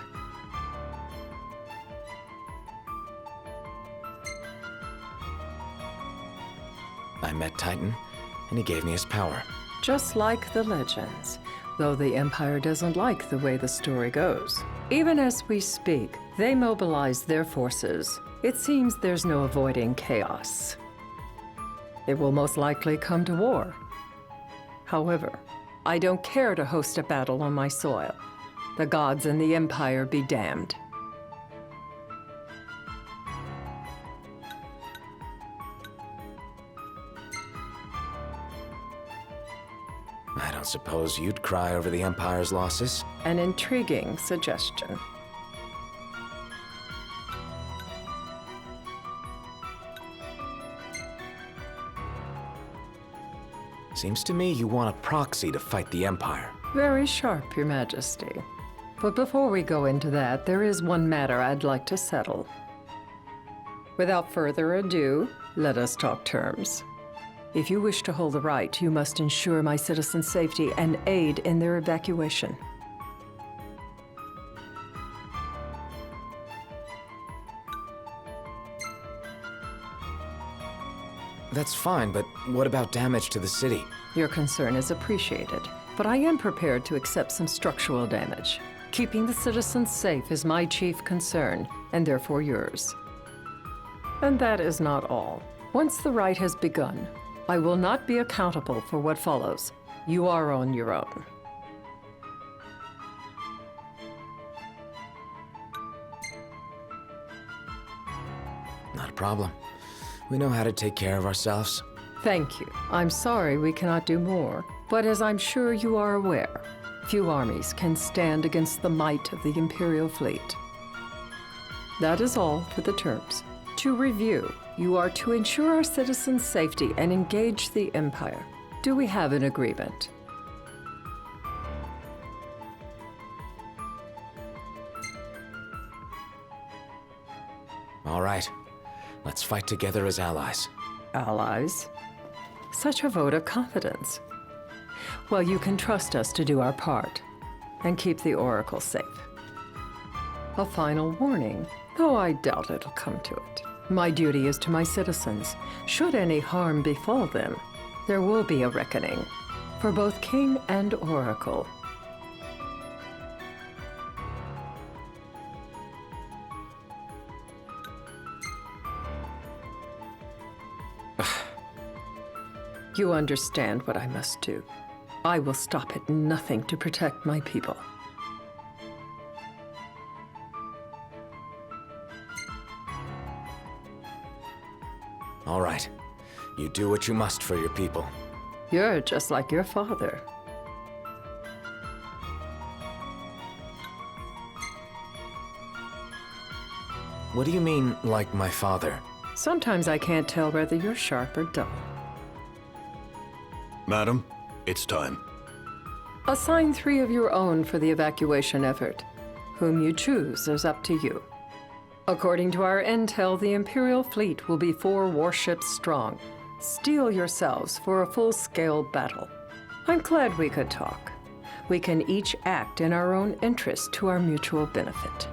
I met Titan, and he gave me his power. Just like the legends, though the Empire doesn't like the way the story goes. Even as we speak, they mobilize their forces. It seems there's no avoiding chaos. It will most likely come to war. However, I don't care to host a battle on my soil. The gods and the Empire be damned. I don't suppose you'd cry over the Empire's losses? An intriguing suggestion. Seems to me you want a proxy to fight the Empire. Very sharp, Your Majesty. But before we go into that, there is one matter I'd like to settle. Without further ado, let us talk terms. If you wish to hold the right, you must ensure my citizens' safety and aid in their evacuation. That's fine, but what about damage to the city? Your concern is appreciated, but I am prepared to accept some structural damage. Keeping the citizens safe is my chief concern, and therefore yours. And that is not all. Once the rite has begun, I will not be accountable for what follows. You are on your own. Not a problem. We know how to take care of ourselves. Thank you. I'm sorry we cannot do more, but as I'm sure you are aware, few armies can stand against the might of the Imperial fleet. That is all for the terms. To review, you are to ensure our citizens' safety and engage the Empire. Do we have an agreement? All right. Let's fight together as allies. Allies? Such a vote of confidence. Well, you can trust us to do our part and keep the Oracle safe. A final warning, though I doubt it'll come to it. My duty is to my citizens. Should any harm befall them, there will be a reckoning for both King and Oracle. You understand what I must do. I will stop at nothing to protect my people. All right. You do what you must for your people. You're just like your father. What do you mean, like my father? Sometimes I can't tell whether you're sharp or dull. Madam, it's time. Assign 3 of your own for the evacuation effort. Whom you choose is up to you. According to our intel, the Imperial fleet will be 4 warships strong. Steel yourselves for a full-scale battle. I'm glad we could talk. We can each act in our own interest to our mutual benefit.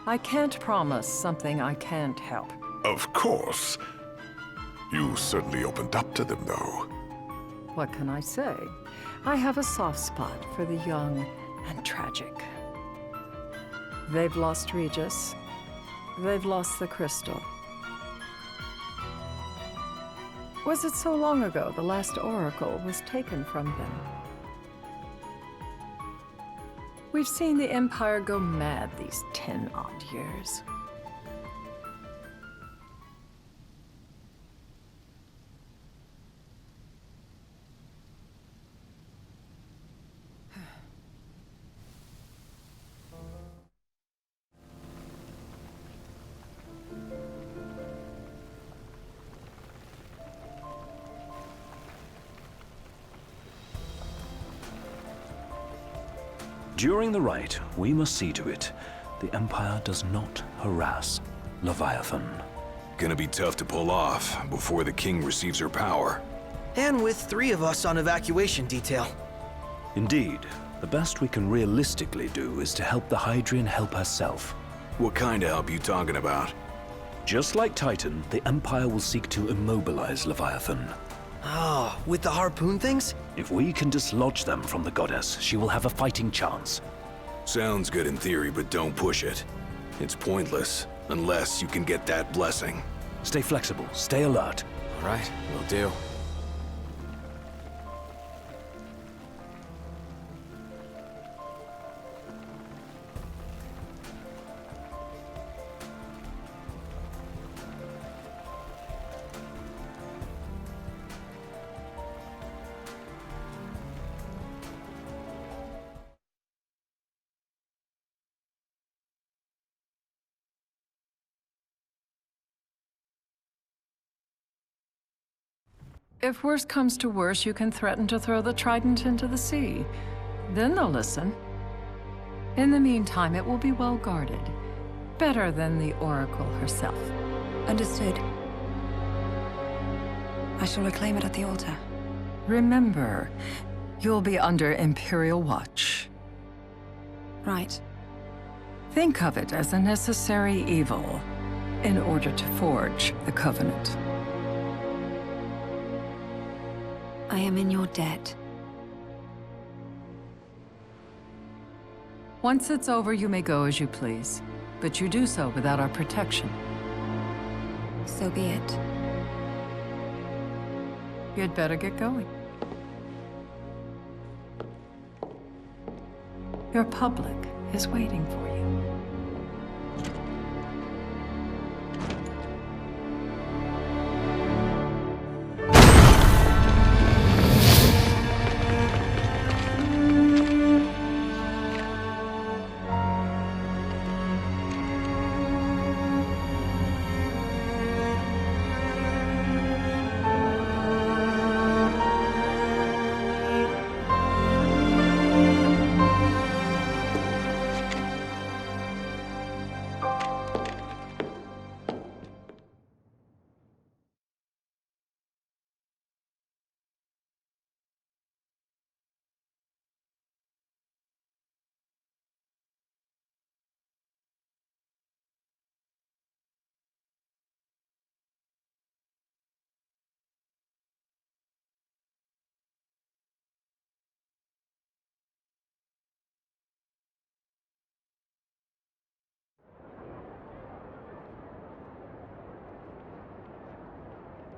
I can't promise something I can't help. Of course. You certainly opened up to them, though. What can I say? I have a soft spot for the young and tragic. They've lost Regis. They've lost the crystal. Was it so long ago the last oracle was taken from them? We've seen the Empire go mad these 10-odd years. During the rite, we must see to it the Empire does not harass Leviathan. Gonna be tough to pull off before the king receives her power. And with 3 of us on evacuation detail. Indeed, the best we can realistically do is to help the Hydrian help herself. What kind of help you talking about? Just like Titan, the Empire will seek to immobilize Leviathan. Oh, with the harpoon things? If we can dislodge them from the goddess, she will have a fighting chance. Sounds good in theory, but don't push it. It's pointless, unless you can get that blessing. Stay flexible, stay alert. All right, will do. If worse comes to worse, you can threaten to throw the trident into the sea. Then they'll listen. In the meantime, it will be well guarded. Better than the Oracle herself. Understood. I shall reclaim it at the altar. Remember, you'll be under Imperial watch. Right. Think of it as a necessary evil in order to forge the Covenant. I am in your debt. Once it's over, you may go as you please. But you do so without our protection. So be it. You'd better get going. Your public is waiting for you.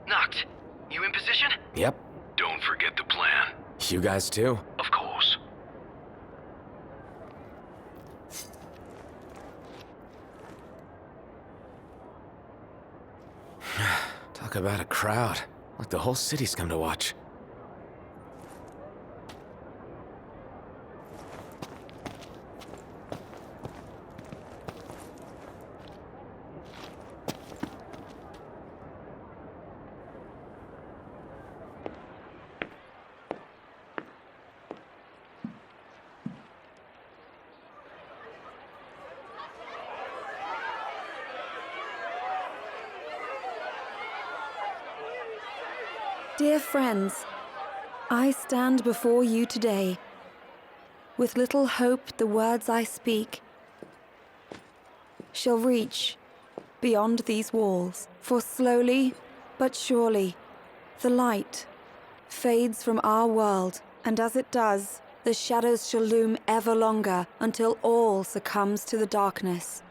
Knocked. You in position? Yep. Don't forget the plan. You guys too? Of course. Talk about a crowd. Like the whole city's come to watch. Dear friends, I stand before you today. With little hope the words I speak shall reach beyond these walls. For slowly but surely, the light fades from our world, and as it does, the shadows shall loom ever longer until all succumbs to the darkness.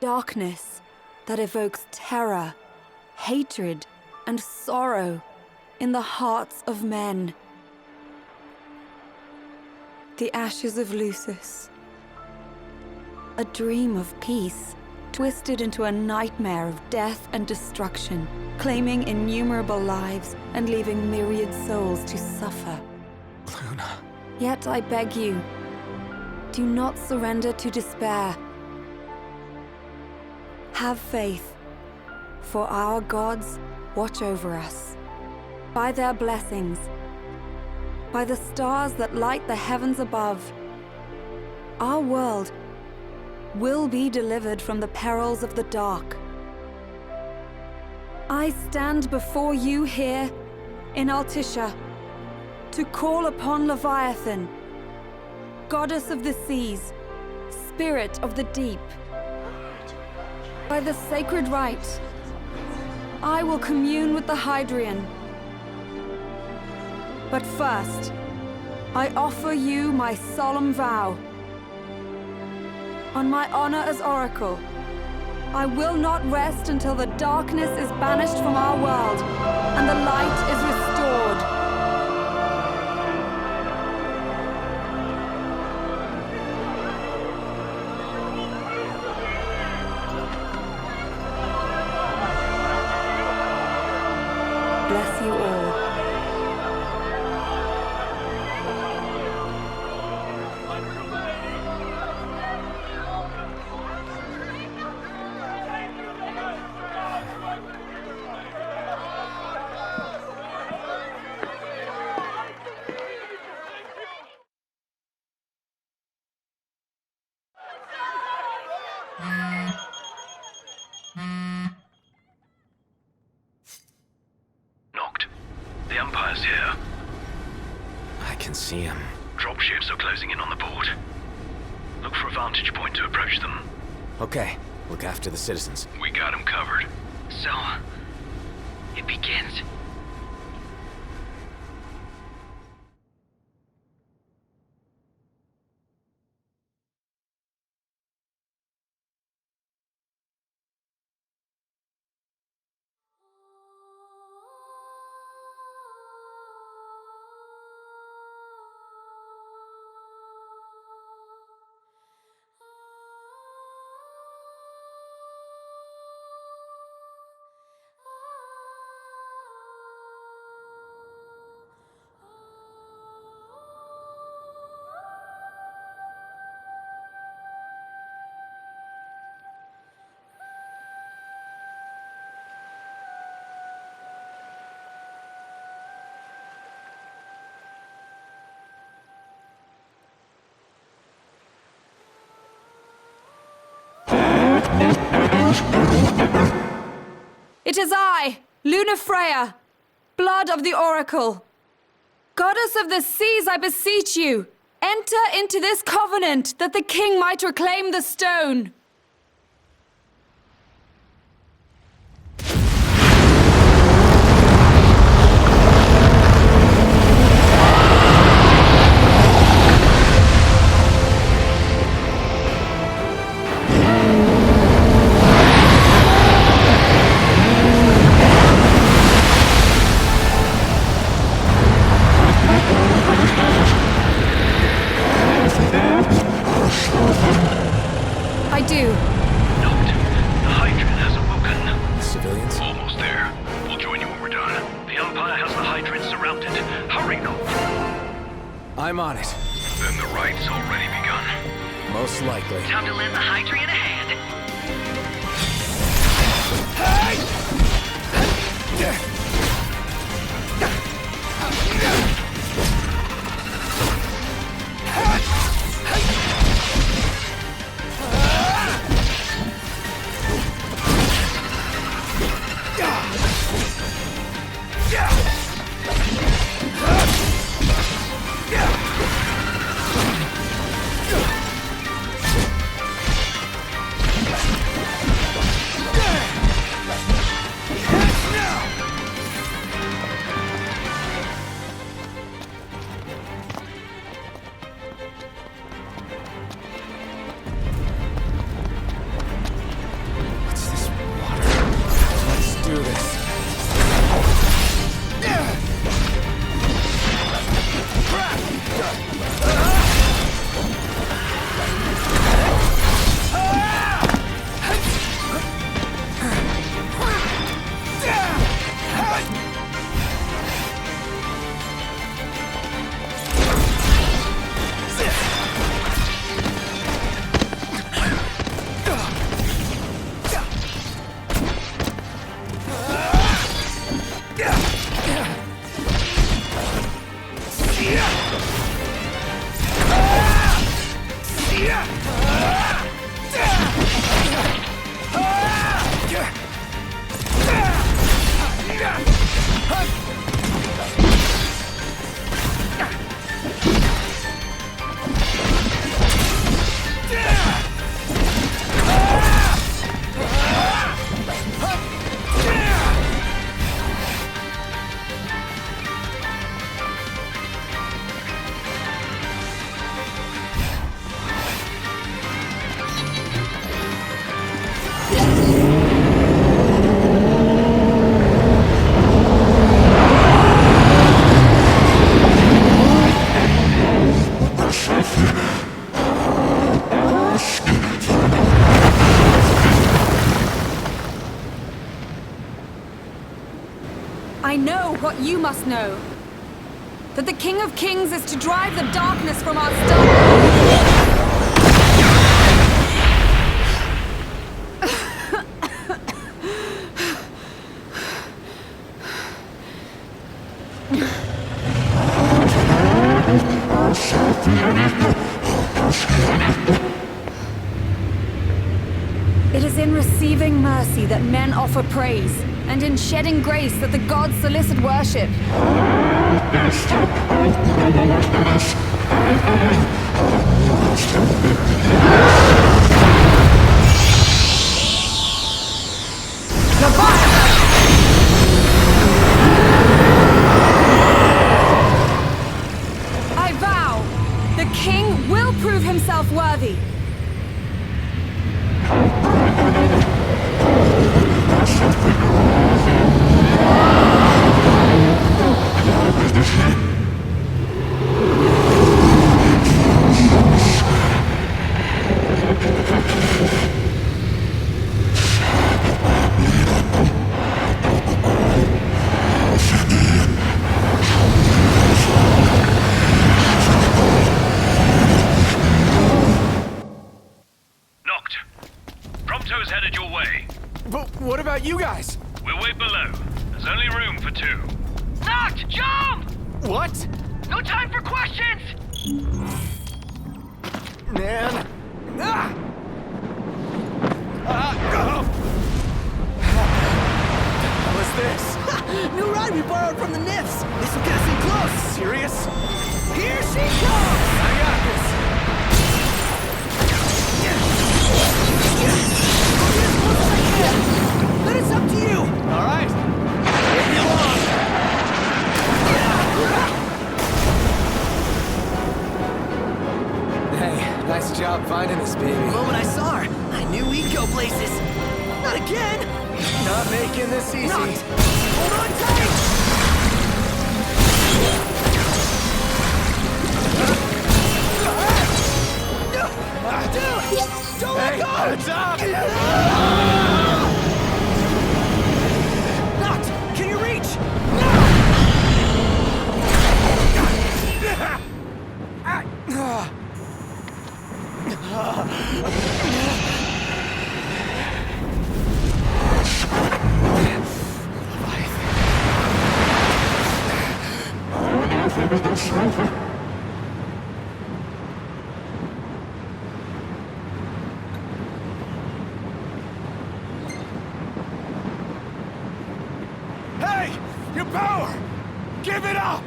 Darkness that evokes terror, hatred, and sorrow in the hearts of men. The ashes of Lucis. A dream of peace, twisted into a nightmare of death and destruction, claiming innumerable lives and leaving myriad souls to suffer. Luna. Yet I beg you, do not surrender to despair. Have faith, for our gods watch over us. By their blessings, by the stars that light the heavens above, our world will be delivered from the perils of the dark. I stand before you here in Altissia to call upon Leviathan, goddess of the seas, spirit of the deep. By the sacred rite, I will commune with the Hydrian. But first, I offer you my solemn vow. On my honor as Oracle, I will not rest until the darkness is banished from our world and the light is restored. Bless you all. Knocked. The Empire's here. I can see him. Dropships are closing in on the port. Look for a vantage point to approach them. Okay, look after the citizens. We got them covered. So, it begins. It is I, Luna Freya, blood of the Oracle. Goddess of the seas, I beseech you, enter into this covenant that the king might reclaim the stone. I do. Knocked. The Hydrian has awoken. The civilians? Almost there. We'll join you when we're done. The Empire has the Hydrian surrounded. Hurry, Knocked. I'm on it. Then the right's already begun. Most likely. Time to lend the Hydrian a hand. I know what you must know. That the King of Kings is to drive the darkness from our It is in receiving mercy that men offer praise, and in shedding grace that the gods solicit worship. I vow, the king will prove himself worthy. Prompto's headed your way. But what about you guys? We'll wait below. There's only room for two. Noct, jump! What? No time for questions! Man. Ah! What's this? New ride we borrowed from the Nifs. This will get us in close. Serious? Here she comes! I got this. But it's up to you! All right. Where you belong. Hey, nice job finding this baby. The moment I saw her, I knew we'd go places. Not again! Not making this easy. Noct! Hold on tight! Dude! Don't let go! Heads up! Noct! Can you reach? Hey! Your power! Give it up!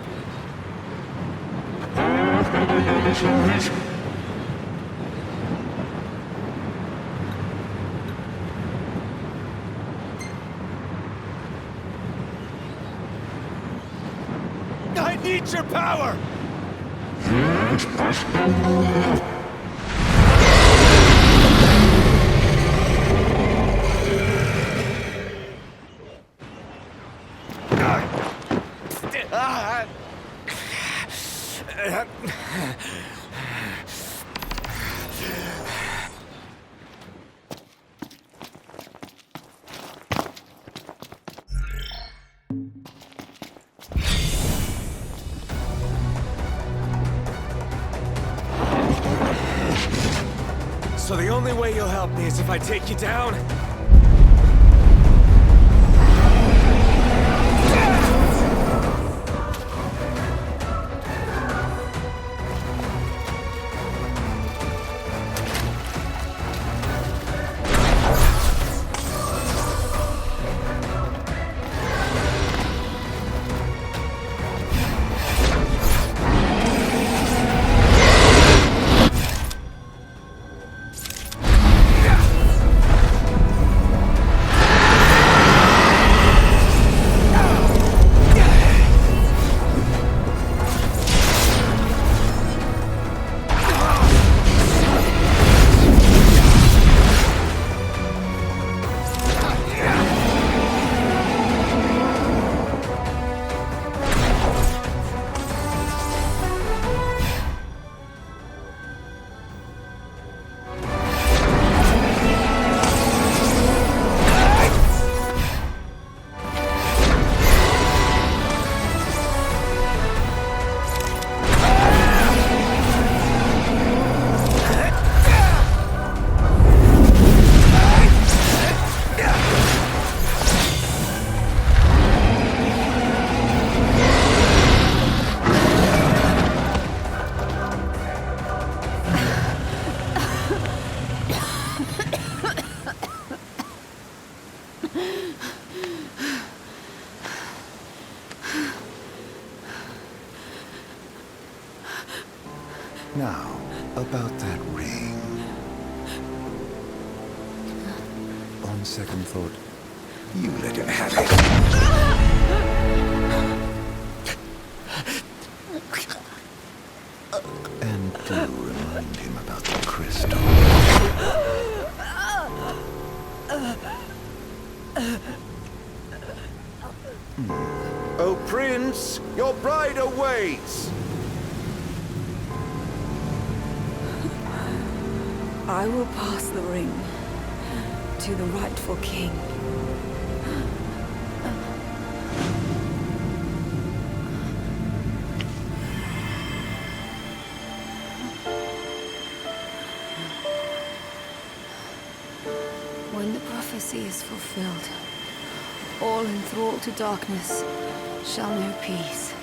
I need your power! So the only way you'll help me is if I take you down? ring. On second thought, you let him have it. And do remind him about the crystal. Oh, Prince, your bride awaits! I will pass the ring to the rightful king. When the prophecy is fulfilled, all enthralled to darkness shall know peace.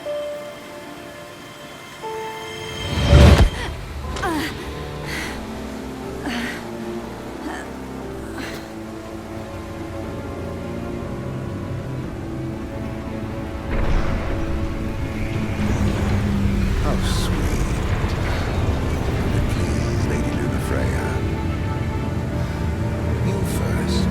How sweet. But please, Lady Lunafreya. You first.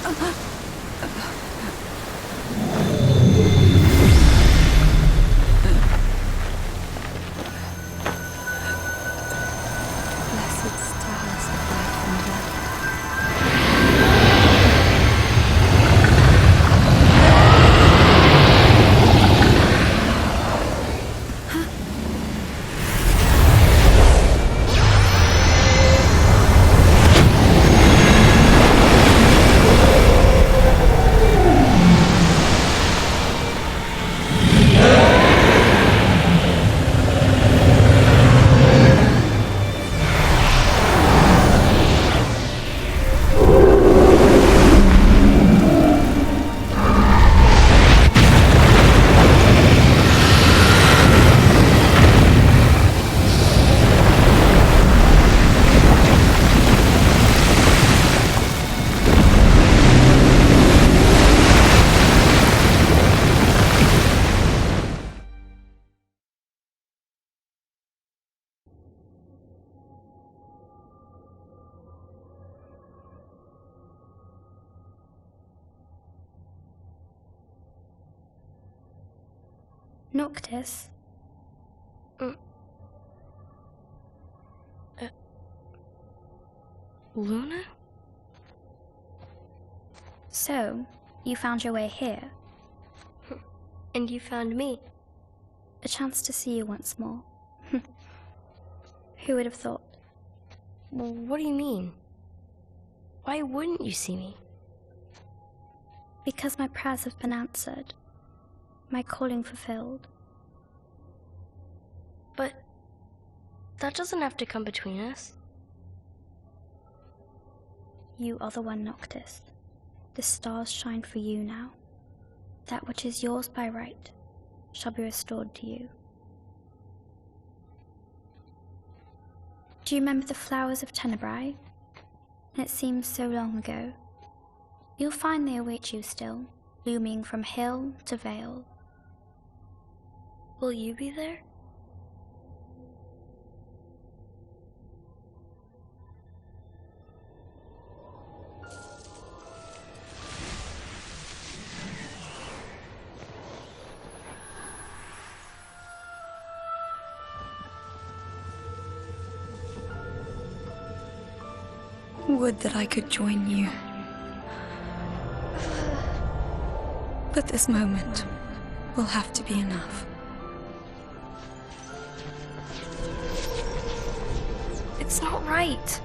Blessed stars of life and death. Noctis? Luna? So, you found your way here. And you found me. A chance to see you once more. Who would have thought? Well, what do you mean? Why wouldn't you see me? Because my prayers have been answered. My calling fulfilled. But that doesn't have to come between us. You are the one, Noctis. The stars shine for you now. That which is yours by right shall be restored to you. Do you remember the flowers of Tenebrae? It seems so long ago. You'll find they await you still, blooming from hill to vale. Will you be there? Would that I could join you. But this moment will have to be enough. It's not right.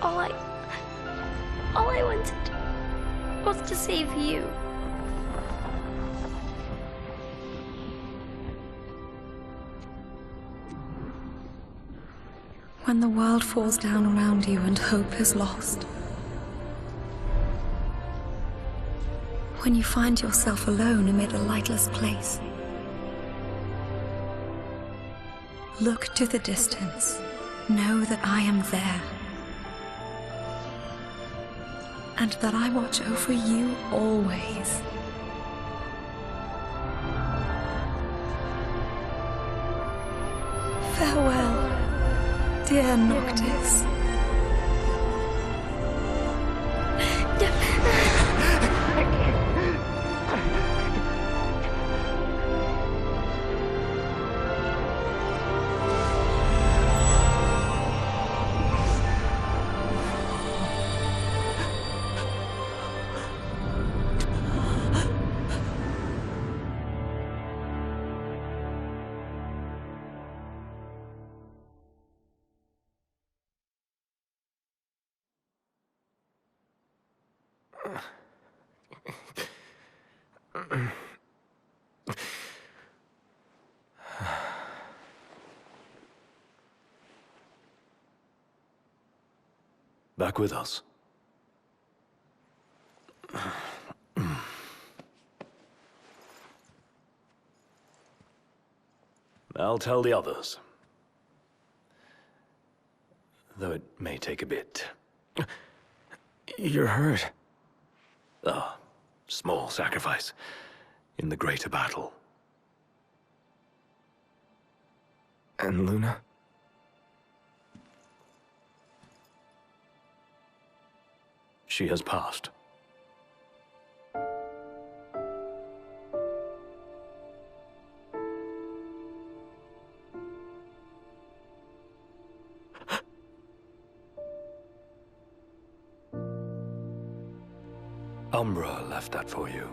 All I wanted was to save you. When the world falls down around you and hope is lost. When you find yourself alone amid a lightless place. Look to the distance. Know that I am there. And that I watch over you always. Farewell, dear Noctis. Back with us. I'll tell the others. Though it may take a bit. You're hurt. Ah, small sacrifice in the greater battle. And Luna? she has passed. Umbra left that for you.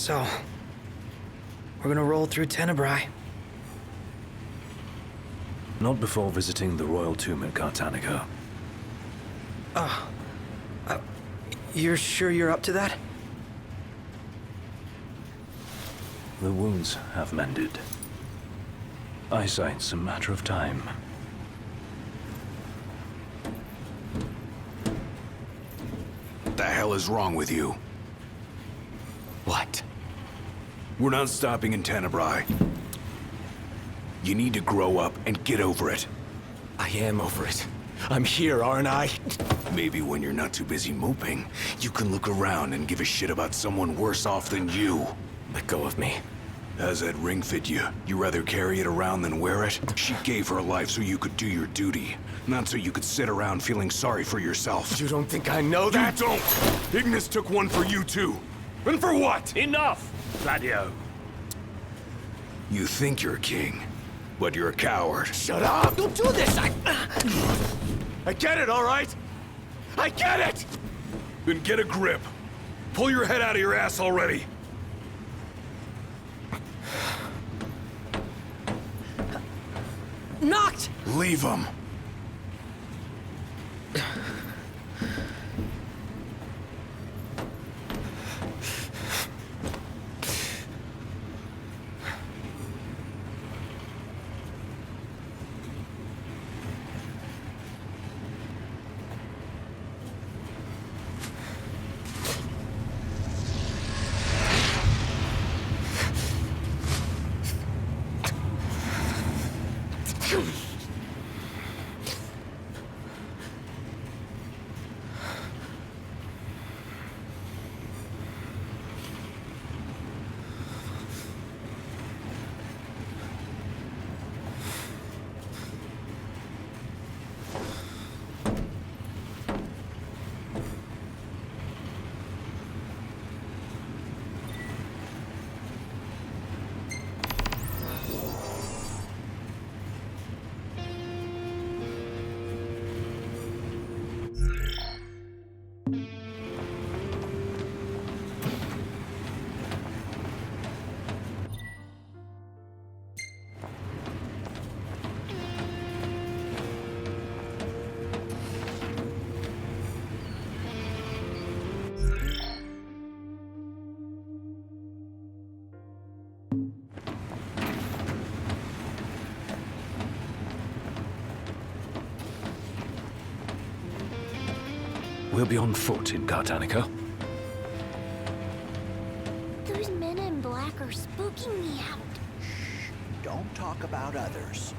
So, we're gonna roll through Tenebrae. Not before visiting the royal tomb at Cartanica. You're sure you're up to that? The wounds have mended. Eyesight's a matter of time. What the hell is wrong with you? What? We're not stopping in Tenebrae. You need to grow up and get over it. I am over it. I'm here, aren't I? Maybe when you're not too busy moping, you can look around and give a shit about someone worse off than you. Let go of me. How's that ring fit you? You rather carry it around than wear it? She gave her life so you could do your duty, not so you could sit around feeling sorry for yourself. You don't think I know that? You don't! Ignis took one for you too. And for what? Enough, Gladio. You think you're king, but you're a coward. Shut up! Don't do this! I get it, all right? I get it! Then get a grip. Pull your head out of your ass already. Knocked! Leave him. We'll be on foot in Cartanica. Those men in black are spooking me out. Shh. Don't talk about others.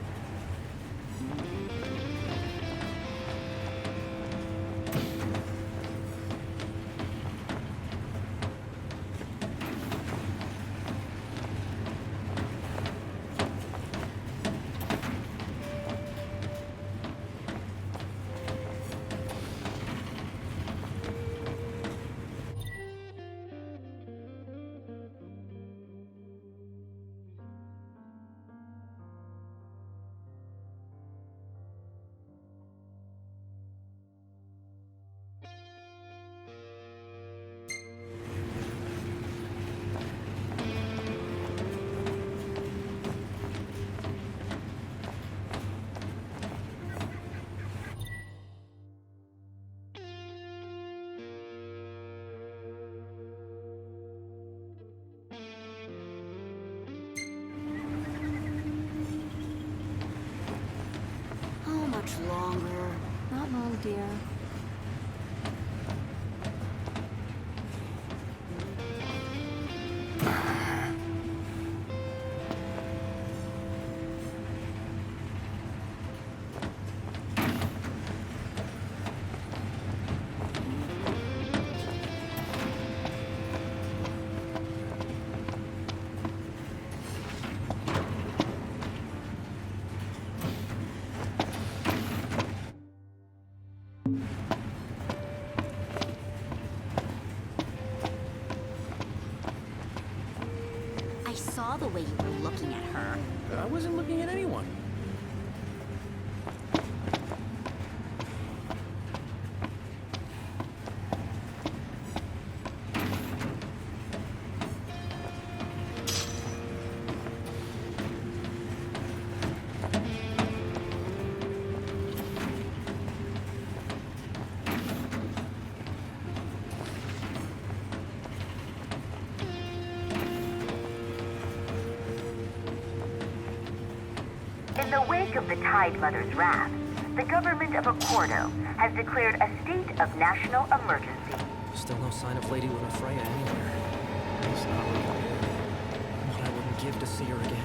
Longer. Not long, dear. I saw the way you were looking at her. I wasn't looking at anyone. In the wake of the Tide Mother's wrath, the government of Accordo has declared a state of national emergency. Still no sign of Lady Lunafreya anywhere. It's not really what I wouldn't give to see her again.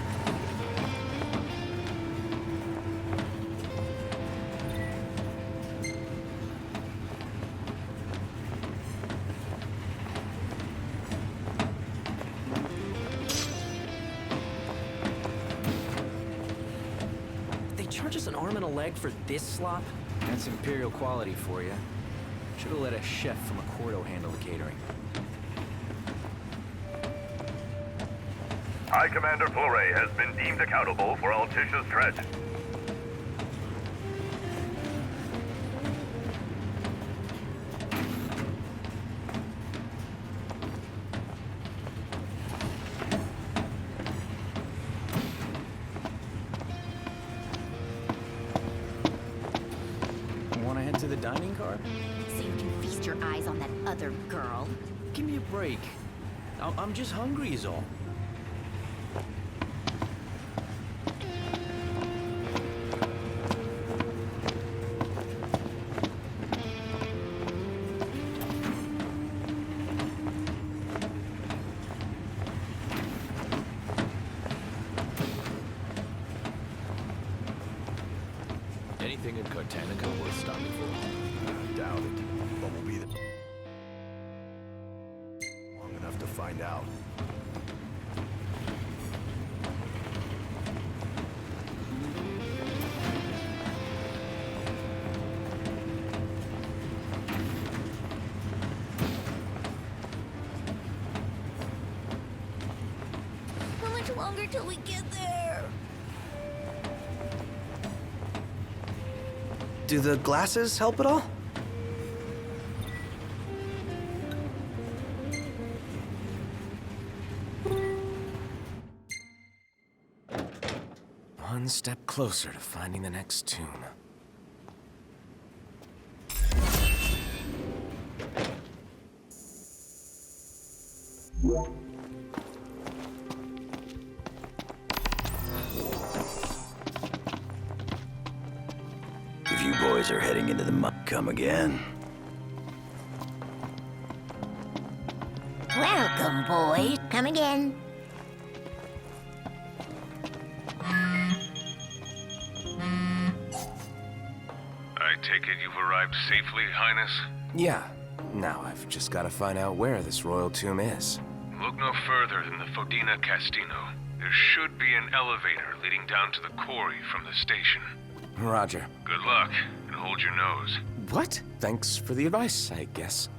They charge us an arm and a leg for this slop? That's Imperial quality for you. Should have let a chef from Accordo handle the catering. High Commander Flore has been deemed accountable for Alticia's threat. Want to head to the dining car? So you can feast your eyes on that other girl. Give me a break. I'm just hungry is all. Anything in Quarentena worth stopping for? I doubt it, but we'll be there long enough to find out. How much longer till we get there? Do the glasses help at all? One step closer to finding the next tomb. If you boys are heading into the mud, come again. Welcome, boys. Come again. I take it you've arrived safely, Highness? Yeah. Now I've just got to find out where this royal tomb is. Look no further than the Fodina Castino. There should be an elevator leading down to the quarry from the station. Roger. Good luck, and hold your nose. What? Thanks for the advice, I guess.